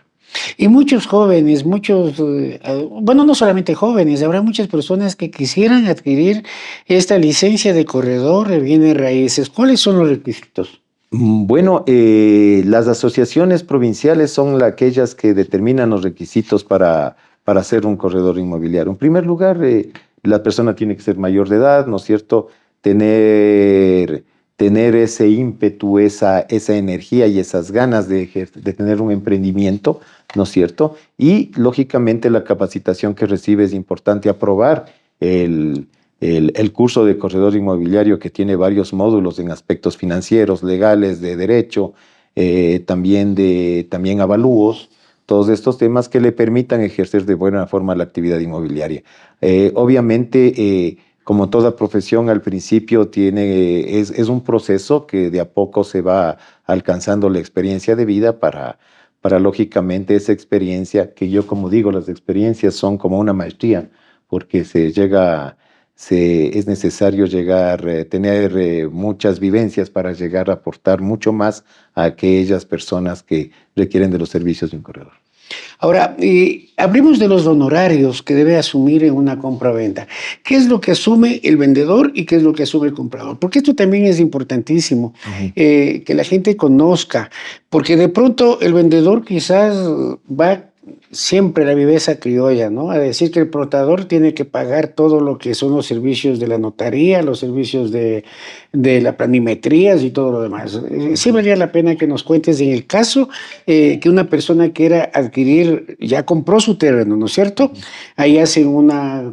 Y muchos jóvenes, bueno, no solamente jóvenes, habrá muchas personas que quisieran adquirir esta licencia de corredor de bienes raíces. ¿Cuáles son los requisitos? Bueno, las asociaciones provinciales son aquellas que determinan los requisitos para ser un corredor inmobiliario. En primer lugar, la persona tiene que ser mayor de edad, ¿no es cierto? Tener ese ímpetu, esa energía y esas ganas de tener un emprendimiento, ¿no es cierto? Y lógicamente la capacitación que recibe es importante. Aprobar el curso de corredor inmobiliario, que tiene varios módulos en aspectos financieros, legales, de derecho, también avalúos, todos estos temas que le permitan ejercer de buena forma la actividad inmobiliaria. Obviamente, como toda profesión, al principio es un proceso que de a poco se va alcanzando la experiencia de vida para lógicamente esa experiencia, que yo como digo, las experiencias son como una maestría, porque es necesario tener muchas vivencias para llegar a aportar mucho más a aquellas personas que requieren de los servicios de un corredor. Ahora, hablemos de los honorarios que debe asumir en una compra-venta. ¿Qué es lo que asume el vendedor y qué es lo que asume el comprador? Porque esto también es importantísimo, que la gente conozca, porque de pronto el vendedor quizás va siempre la viveza criolla, ¿no? A decir que el portador tiene que pagar todo lo que son los servicios de la notaría, los servicios de la planimetrías y todo lo demás. Sí valdría la pena que nos cuentes en el caso que una persona quiera adquirir, ya compró su terreno, ¿no es cierto? Ahí hacen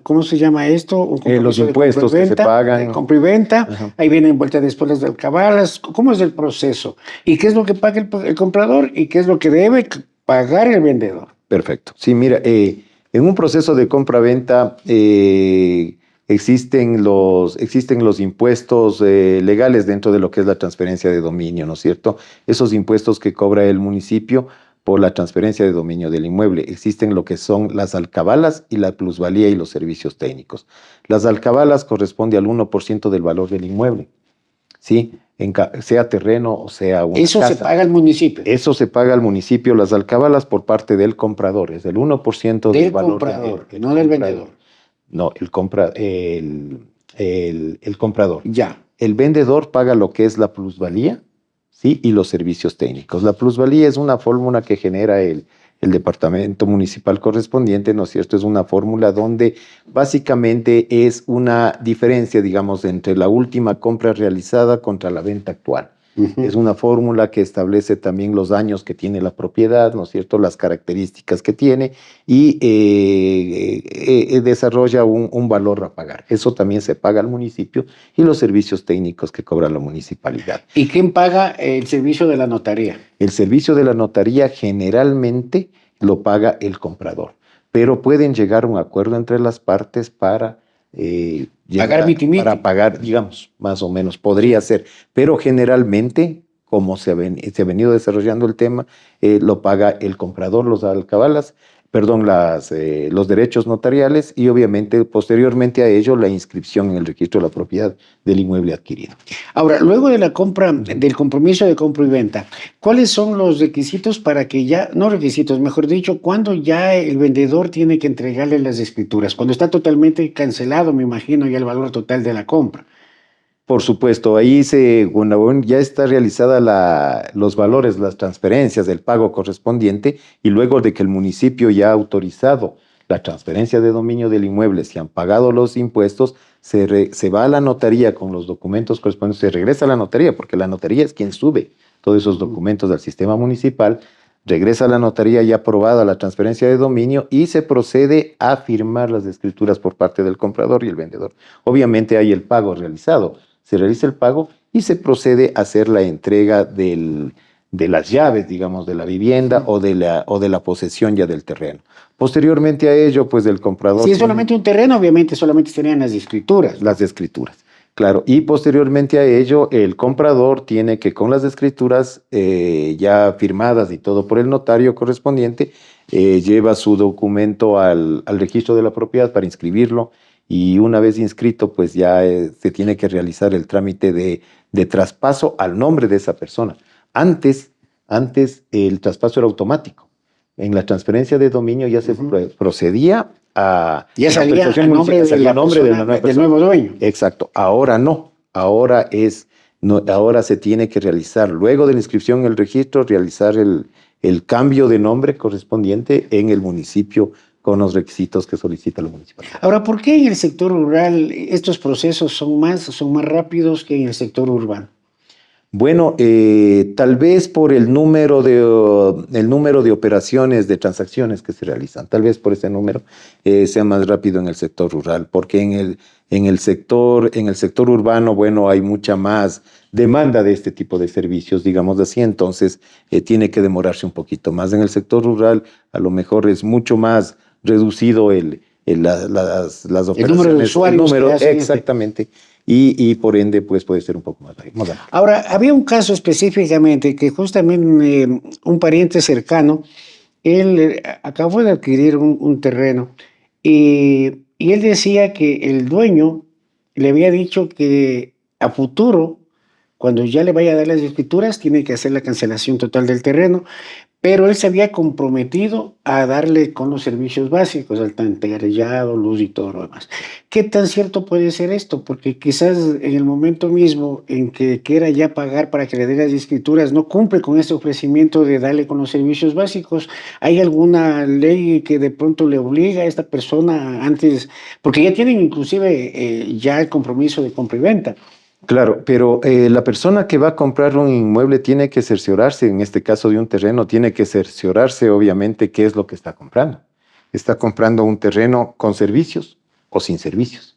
¿cómo se llama esto? Los impuestos que se pagan. Compra y venta, ahí vienen vueltas después las alcabalas. ¿Cómo es el proceso? ¿Y qué es lo que paga el comprador y qué es lo que debe pagar el vendedor? Perfecto. Sí, mira, en un proceso de compra-venta existen los impuestos legales dentro de lo que es la transferencia de dominio, ¿no es cierto? Esos impuestos que cobra el municipio por la transferencia de dominio del inmueble. Existen lo que son las alcabalas y la plusvalía y los servicios técnicos. Las alcabalas corresponde al 1% del valor del inmueble, ¿sí? Sea terreno o sea una Eso casa. se paga al municipio. Eso se paga al municipio, las alcabalas por parte del comprador, es del 1% del valor comprador, no del vendedor. No, el comprador. Ya. El vendedor paga lo que es la plusvalía, ¿sí? Y los servicios técnicos. La plusvalía es una fórmula que genera el departamento municipal correspondiente, ¿no es cierto? Es una fórmula donde básicamente es una diferencia, digamos, entre la última compra realizada contra la venta actual. Es una fórmula que establece también los daños que tiene la propiedad, ¿no es cierto?, las características que tiene y desarrolla un valor a pagar. Eso también se paga al municipio y los servicios técnicos que cobra la municipalidad. ¿Y quién paga el servicio de la notaría? El servicio de la notaría generalmente lo paga el comprador, pero pueden llegar a un acuerdo entre las partes para pagar, digamos, más o menos, podría ser, pero generalmente, como se ha venido desarrollando el tema, lo paga el comprador, los alcabalas, perdón, los derechos notariales y obviamente posteriormente a ello la inscripción en el registro de la propiedad del inmueble adquirido. Ahora, luego de la compra, del compromiso de compra y venta, ¿cuáles son los requisitos para que ya, no requisitos, mejor dicho, cuando ya el vendedor tiene que entregarle las escrituras? Cuando está totalmente cancelado, me imagino, ya el valor total de la compra. Por supuesto, cuando ya está realizada los valores, las transferencias, el pago correspondiente, y luego de que el municipio ya ha autorizado la transferencia de dominio del inmueble, se han pagado los impuestos, se va a la notaría con los documentos correspondientes, se regresa a la notaría, porque la notaría es quien sube todos esos documentos al sistema municipal, regresa a la notaría ya aprobada la transferencia de dominio y se procede a firmar las escrituras por parte del comprador y el vendedor. Obviamente hay el pago realizado. Se realiza el pago y se procede a hacer la entrega de las llaves, digamos, de la vivienda o de la posesión ya del terreno. Posteriormente a ello, pues el comprador... Si es solamente un terreno, obviamente solamente serían las escrituras. Las escrituras, claro. Y posteriormente a ello, el comprador tiene que con las escrituras ya firmadas y todo por el notario correspondiente, lleva su documento al registro de la propiedad para inscribirlo. Y una vez inscrito, pues ya se tiene que realizar el trámite de traspaso al nombre de esa persona. Antes el traspaso era automático. En la transferencia de dominio ya se procedía a... Ya salía el nombre del nuevo dueño. Exacto. Ahora no. Ahora se tiene que realizar, luego de la inscripción en el registro, realizar el cambio de nombre correspondiente en el municipio con los requisitos que solicita la municipalidad. Ahora, ¿por qué en el sector rural estos procesos son más rápidos que en el sector urbano? Bueno, tal vez por el número de operaciones, de transacciones que se realizan, tal vez por ese número sea más rápido en el sector rural, porque en el sector urbano, bueno, hay mucha más demanda de este tipo de servicios, digamos así, entonces tiene que demorarse un poquito más. En el sector rural, a lo mejor es mucho más reducido las operaciones. El número de usuarios. Exactamente. Y por ende, pues puede ser un poco más moderno. Ahora, había un caso específicamente que justamente un pariente cercano, él acabó de adquirir un terreno y él decía que el dueño le había dicho que a futuro, cuando ya le vaya a dar las escrituras, tiene que hacer la cancelación total del terreno, pero él se había comprometido a darle con los servicios básicos, alcantarillado, luz y todo lo demás. ¿Qué tan cierto puede ser esto? Porque quizás en el momento mismo en que quiera ya pagar para que le dé las escrituras, no cumple con ese ofrecimiento de darle con los servicios básicos. ¿Hay alguna ley que de pronto le obliga a esta persona antes? Porque ya tienen inclusive ya el compromiso de compra y venta. Claro, pero la persona que va a comprar un inmueble tiene que cerciorarse, en este caso de un terreno, tiene que cerciorarse obviamente qué es lo que está comprando. Está comprando un terreno con servicios o sin servicios,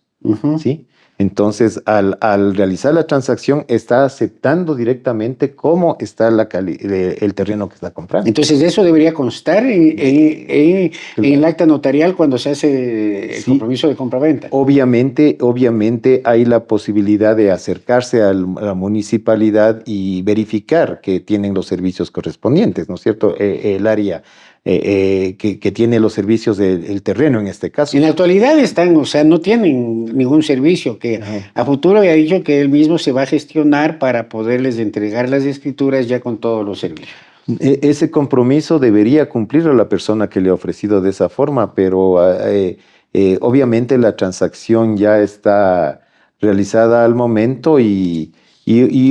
¿sí? Entonces, al realizar la transacción, está aceptando directamente cómo está el terreno que está comprando. Entonces, eso debería constar en el acta notarial cuando se hace el compromiso de compra-venta. Obviamente hay la posibilidad de acercarse a la municipalidad y verificar que tienen los servicios correspondientes, ¿no es cierto? El área que tiene los servicios del terreno en este caso. En la actualidad están, o sea, no tienen ningún servicio, que a futuro había dicho que él mismo se va a gestionar para poderles entregar las escrituras ya con todos los servicios. Ese compromiso debería cumplirlo la persona que le ha ofrecido de esa forma, pero obviamente la transacción ya está realizada al momento y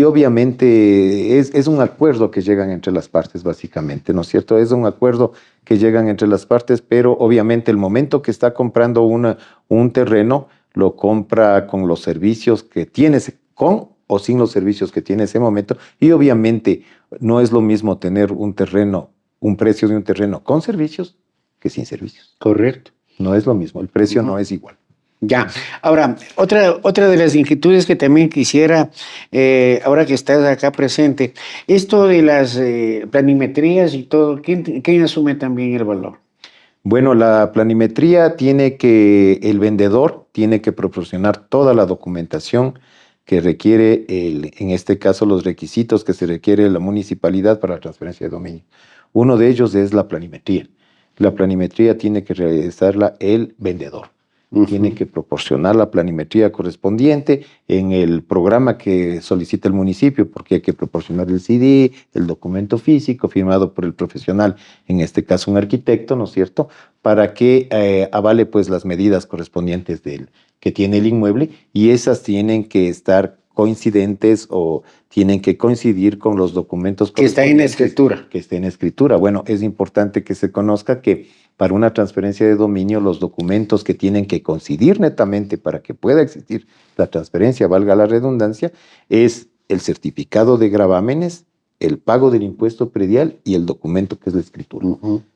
obviamente es un acuerdo que llegan entre las partes, básicamente, ¿no es cierto? Es un acuerdo que llegan entre las partes, pero obviamente el momento que está comprando un terreno, lo compra con los servicios que tiene, con o sin los servicios que tiene ese momento, y obviamente no es lo mismo tener un precio de un terreno con servicios que sin servicios. Correcto. No es lo mismo, el precio no es igual. Ya. Ahora, otra de las inquietudes que también quisiera, ahora que estás acá presente, esto de las planimetrías y todo, ¿quién asume también el valor? Bueno, la planimetría el vendedor tiene que proporcionar toda la documentación que requiere, en este caso, los requisitos que se requiere la municipalidad para la transferencia de dominio. Uno de ellos es la planimetría. La planimetría tiene que realizarla el vendedor. Tiene que proporcionar la planimetría correspondiente en el programa que solicita el municipio, porque hay que proporcionar el CD, el documento físico firmado por el profesional, en este caso un arquitecto, ¿no es cierto?, para que avale pues las medidas correspondientes que tiene el inmueble, y esas tienen que estar coincidentes o tienen que coincidir con los documentos que está en escritura. que esté en escritura. Bueno, es importante que se conozca que para una transferencia de dominio, los documentos que tienen que coincidir netamente para que pueda existir la transferencia, valga la redundancia, es el certificado de gravámenes, el pago del impuesto predial y el documento que es la escritura.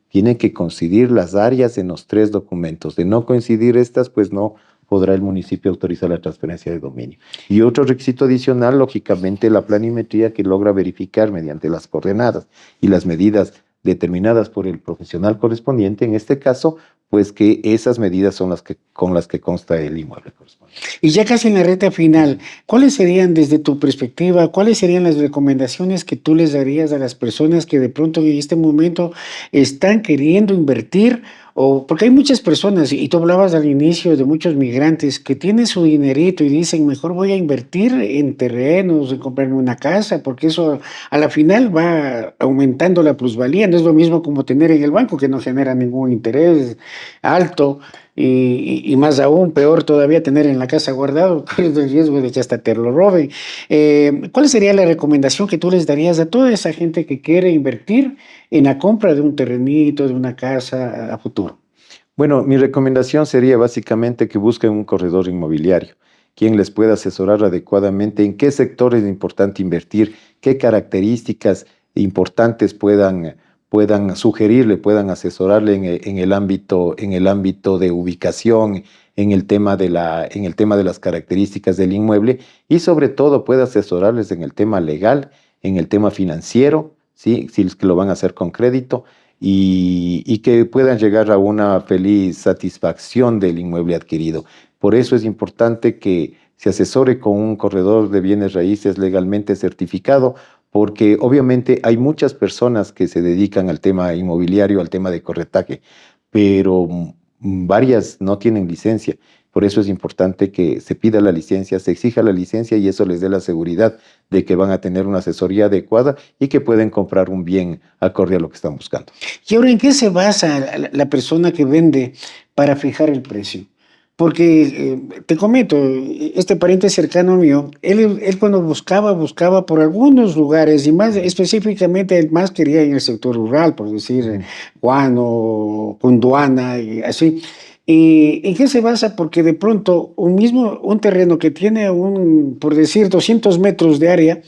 Tienen que coincidir las áreas en los 3 documentos. De no coincidir estas, pues no podrá el municipio autorizar la transferencia de dominio. Y otro requisito adicional, lógicamente, la planimetría que logra verificar mediante las coordenadas y las medidas determinadas por el profesional correspondiente, en este caso, pues que esas medidas son con las que consta el inmueble correspondiente. Y ya casi en la recta final, ¿cuáles serían desde tu perspectiva, cuáles serían las recomendaciones que tú les darías a las personas que de pronto en este momento están queriendo invertir? O porque hay muchas personas, y tú hablabas al inicio de muchos migrantes que tienen su dinerito y dicen, mejor voy a invertir en terrenos, en comprarme una casa, porque eso a la final va aumentando la plusvalía. No es lo mismo como tener en el banco, que no genera ningún interés alto, y más aún, peor todavía, tener en la casa guardado, con el riesgo de que hasta te lo roben. ¿Cuál sería la recomendación que tú les darías a toda esa gente que quiere invertir en la compra de un terrenito, de una casa a futuro? Bueno, mi recomendación sería básicamente que busquen un corredor inmobiliario, quien les pueda asesorar adecuadamente en qué sector es importante invertir, qué características importantes puedan sugerirle, puedan asesorarle en el ámbito de ubicación, en el tema de las características del inmueble, y sobre todo pueda asesorarles en el tema legal, en el tema financiero, ¿sí?, si es que lo van a hacer con crédito, y que puedan llegar a una feliz satisfacción del inmueble adquirido. Por eso es importante que se asesore con un corredor de bienes raíces legalmente certificado, porque obviamente hay muchas personas que se dedican al tema inmobiliario, al tema de corretaje, pero varias no tienen licencia. Por eso es importante que se pida la licencia, se exija la licencia, y eso les dé la seguridad de que van a tener una asesoría adecuada y que pueden comprar un bien acorde a lo que están buscando. Y ahora, ¿en qué se basa la persona que vende para fijar el precio? Porque te comento, este pariente cercano mío, él cuando buscaba por algunos lugares, y más específicamente, él más quería en el sector rural, por decir, Guano, Cunduana y así. ¿Y en qué se basa? Porque de pronto un terreno que tiene por decir, 200 metros de área,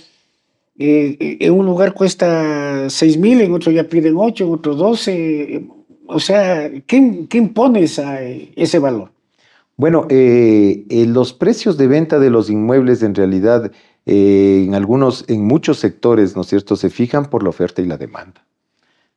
en un lugar cuesta 6,000, en otro ya piden 8, en otro 12. O sea, ¿qué impone ese valor? Bueno, los precios de venta de los inmuebles en realidad en muchos sectores, ¿no es cierto?, se fijan por la oferta y la demanda.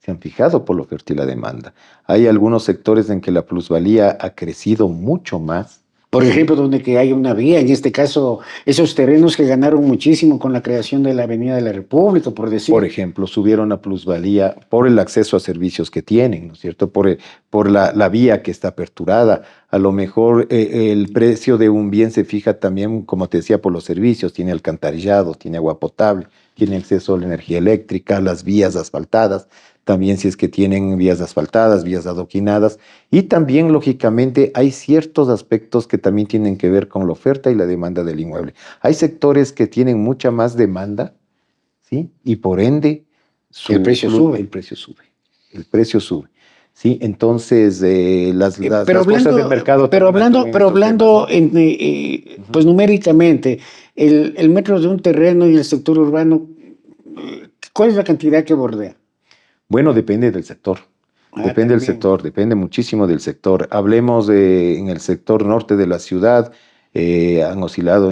Se han fijado por la oferta y la demanda. Hay algunos sectores en que la plusvalía ha crecido mucho más. Por ejemplo, donde que hay una vía, en este caso, esos terrenos que ganaron muchísimo con la creación de la Avenida de la República, por decir. Por ejemplo, subieron la plusvalía por el acceso a servicios que tienen, ¿no es cierto? Por la vía que está aperturada. A lo mejor el precio de un bien se fija también, como te decía, por los servicios. Tiene alcantarillado, tiene agua potable, tiene acceso a la energía eléctrica, las vías asfaltadas. También si es que tienen vías asfaltadas, vías adoquinadas, y también, lógicamente, hay ciertos aspectos que también tienen que ver con la oferta y la demanda del inmueble. Hay sectores que tienen mucha más demanda, ¿sí?, y por ende el precio sube. El precio sube. Sí, entonces las fuerzas del mercado. Pero hablando pues numéricamente, el metro de un terreno y el sector urbano, ¿cuál es la cantidad que bordea? Bueno, depende del sector. Depende del sector, depende muchísimo del sector. Hablemos en el sector norte de la ciudad, han oscilado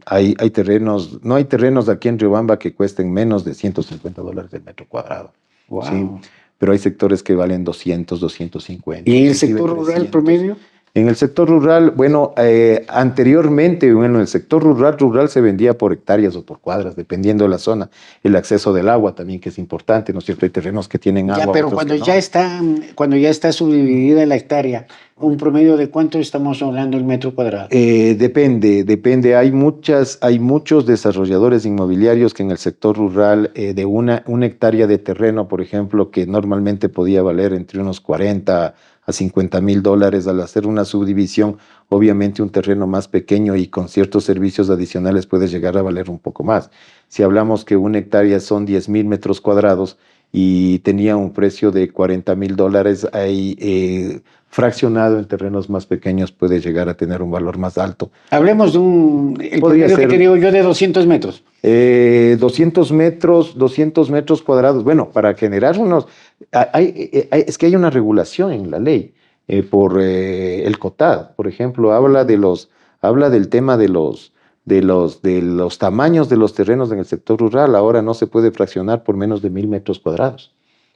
hay terrenos, no hay terrenos aquí en Riobamba que cuesten menos de $150 el metro cuadrado. Wow. ¿Sí? Pero hay sectores que valen 200, 250. ¿Y en el sector rural promedio? En el sector rural, bueno, anteriormente, bueno, en el sector rural se vendía por hectáreas o por cuadras, dependiendo de la zona. El acceso del agua también, que es importante, ¿no es cierto? Hay terrenos que tienen agua. Ya, pero otros cuando que no. cuando ya está subdividida la hectárea, un promedio de cuánto estamos hablando el metro cuadrado. Depende. Hay muchos desarrolladores inmobiliarios que en el sector rural, de una hectárea de terreno, por ejemplo, que normalmente podía valer entre unos 40 a 50 mil dólares, al hacer una subdivisión, obviamente un terreno más pequeño y con ciertos servicios adicionales puede llegar a valer un poco más. Si hablamos que una hectárea son 10,000 metros cuadrados y tenía un precio de 40 mil dólares, ahí fraccionado en terrenos más pequeños puede llegar a tener un valor más alto. Hablemos de el promedio que te digo yo de 200 metros. 200 metros cuadrados. Bueno, para generar unos... es que hay una regulación en la ley por el COTAD, por ejemplo, habla del tema de los tamaños de los terrenos en el sector rural. Ahora no se puede fraccionar por menos de 1,000 metros cuadrados.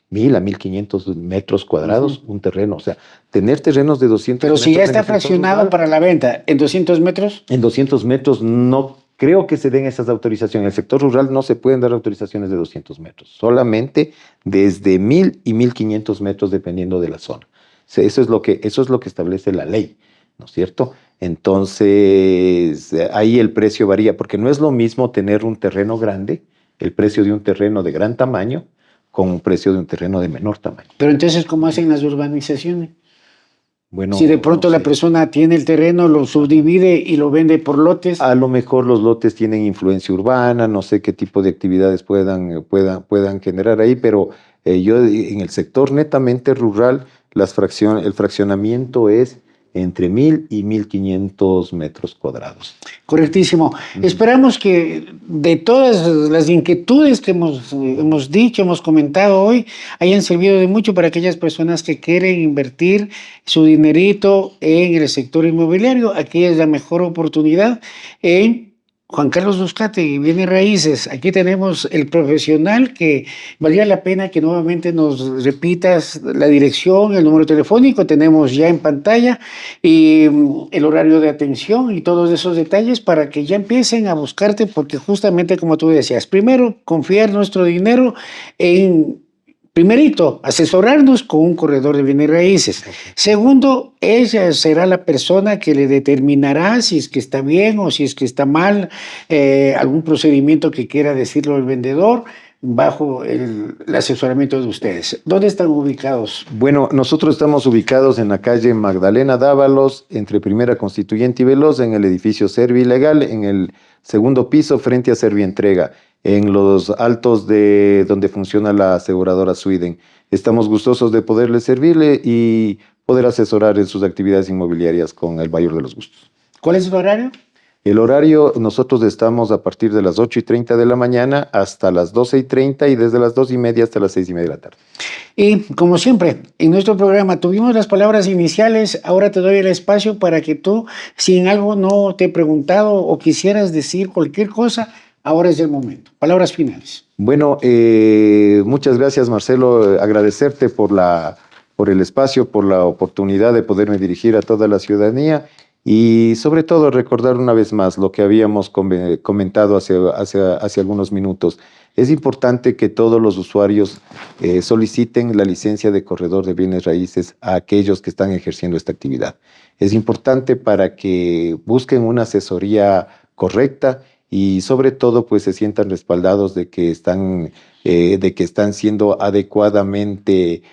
1,000 a 1,500 metros cuadrados, un terreno. O sea, tener terrenos de 200 Pero metros. si ya está fraccionado para la venta, ¿en 200 metros? En 200 metros no creo que se den esas autorizaciones. En el sector rural no se pueden dar autorizaciones de 200 metros, solamente desde 1,000 y 1,500 metros dependiendo de la zona. O sea, eso es lo que establece la ley, ¿no es cierto? Entonces, ahí el precio varía, porque no es lo mismo tener un terreno grande, el precio de un terreno de gran tamaño, con un precio de un terreno de menor tamaño. Pero entonces, ¿cómo hacen las urbanizaciones? Bueno, si de pronto no sé. La persona tiene el terreno, lo subdivide y lo vende por lotes. A lo mejor los lotes tienen influencia urbana, no sé qué tipo de actividades puedan generar ahí, pero yo en el sector netamente rural, el fraccionamiento es entre 1,000 y 1,500 metros cuadrados. Correctísimo. Esperamos que de todas las inquietudes que hemos dicho, hemos comentado hoy, hayan servido de mucho para aquellas personas que quieren invertir su dinerito en el sector inmobiliario. Aquí es la mejor oportunidad en Juan Carlos Uzcategui, Bienes Raíces. Aquí tenemos el profesional que valía la pena que nuevamente nos repitas la dirección, el número telefónico, tenemos ya en pantalla, y el horario de atención y todos esos detalles para que ya empiecen a buscarte, porque justamente como tú decías, primero, confiar nuestro dinero en... Primerito, asesorarnos con un corredor de bienes raíces. Segundo, ella será la persona que le determinará si es que está bien o si es que está mal, algún procedimiento que quiera decirlo el vendedor, bajo el asesoramiento de ustedes. ¿Dónde están ubicados? Bueno, nosotros estamos ubicados en la calle Magdalena Dávalos, entre Primera Constituyente y Veloz, en el edificio Servilegal, en el segundo piso, frente a Servientrega, en los altos de donde funciona la aseguradora Sweden. Estamos gustosos de poderle servirle y poder asesorar en sus actividades inmobiliarias con el mayor de los gustos. ¿Cuál es el horario? El horario, nosotros estamos a partir de las 8:30 de la mañana hasta las 12:30 y desde las 2:30 hasta las 6:30 de la tarde. Y como siempre, en nuestro programa tuvimos las palabras iniciales, ahora te doy el espacio para que tú, si en algo no te he preguntado o quisieras decir cualquier cosa, ahora es el momento. Palabras finales. Bueno, muchas gracias, Marcelo. Agradecerte por el espacio, por la oportunidad de poderme dirigir a toda la ciudadanía y sobre todo recordar una vez más lo que habíamos comentado hace algunos minutos. Es importante que todos los usuarios soliciten la licencia de corredor de bienes raíces a aquellos que están ejerciendo esta actividad. Es importante para que busquen una asesoría correcta y sobre todo pues se sientan respaldados de que están siendo adecuadamente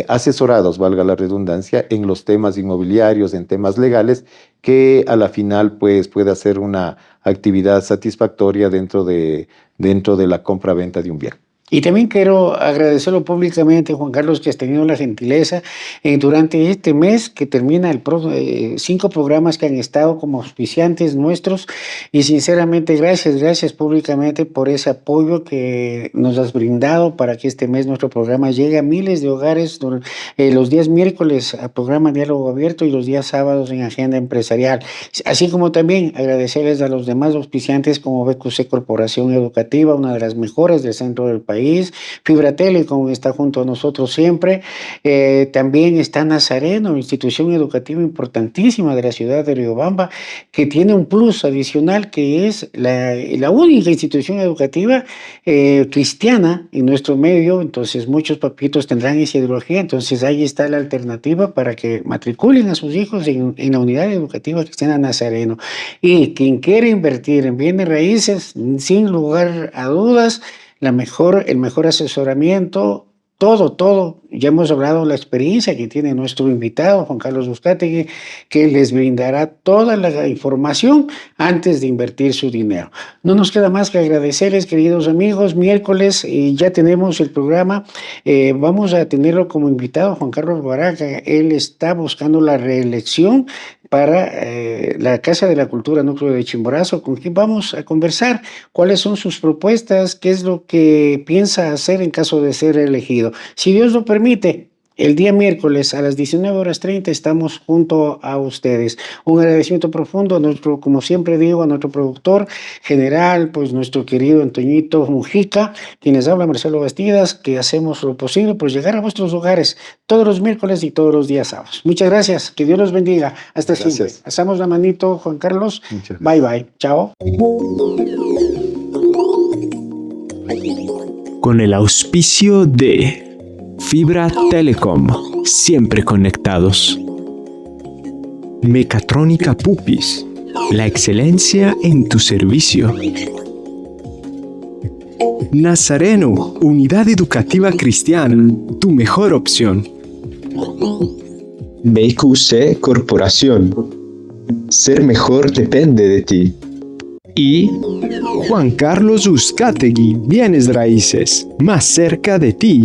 asesorados, valga la redundancia, en los temas inmobiliarios, en temas legales, que a la final pues pueda ser una actividad satisfactoria dentro de la compra-venta de un bien. Y también quiero agradecerlo públicamente, Juan Carlos, que has tenido la gentileza durante este mes que termina 5 programas que han estado como auspiciantes nuestros, y sinceramente gracias públicamente por ese apoyo que nos has brindado para que este mes nuestro programa llegue a miles de hogares, los días miércoles a programa Diálogo Abierto y los días sábados en Agenda Empresarial, así como también agradecerles a los demás auspiciantes como BQC Corporación Educativa, una de las mejores del centro del país, país. Fibra Telecom está junto a nosotros siempre. También está Nazareno, institución educativa importantísima de la ciudad de Riobamba, que tiene un plus adicional, que es la única institución educativa cristiana en nuestro medio. Entonces muchos papitos tendrán esa ideología, entonces ahí está la alternativa para que matriculen a sus hijos en la unidad educativa cristiana Nazareno. Y quien quiere invertir en bienes raíces, sin lugar a dudas, el mejor asesoramiento, todo. Ya hemos hablado de la experiencia que tiene nuestro invitado, Juan Carlos Uzcategui, que les brindará toda la información antes de invertir su dinero. No nos queda más que agradecerles, queridos amigos. Miércoles ya tenemos el programa. Vamos a tenerlo como invitado, Juan Carlos Baraca. Él está buscando la reelección para la Casa de la Cultura Núcleo de Chimborazo, con quien vamos a conversar cuáles son sus propuestas, qué es lo que piensa hacer en caso de ser elegido. Si Dios lo permite, el día miércoles a las 19:30 estamos junto a ustedes. Un agradecimiento profundo a nuestro, como siempre digo, a nuestro productor general, pues nuestro querido Antoñito Mujica, quienes habla Marcelo Bastidas, que hacemos lo posible por llegar a vuestros hogares todos los miércoles y todos los días sábados. Muchas gracias, que Dios los bendiga. Hasta siempre. Hacemos la manito, Juan Carlos. Bye bye. Chao. Con el auspicio de Fibra Telecom, siempre conectados. Mecatrónica Pupis, la excelencia en tu servicio. Nazareno, unidad educativa cristiana, tu mejor opción. BQC Corporación. Ser mejor depende de ti. Y Juan Carlos Uzcategui, bienes raíces, más cerca de ti.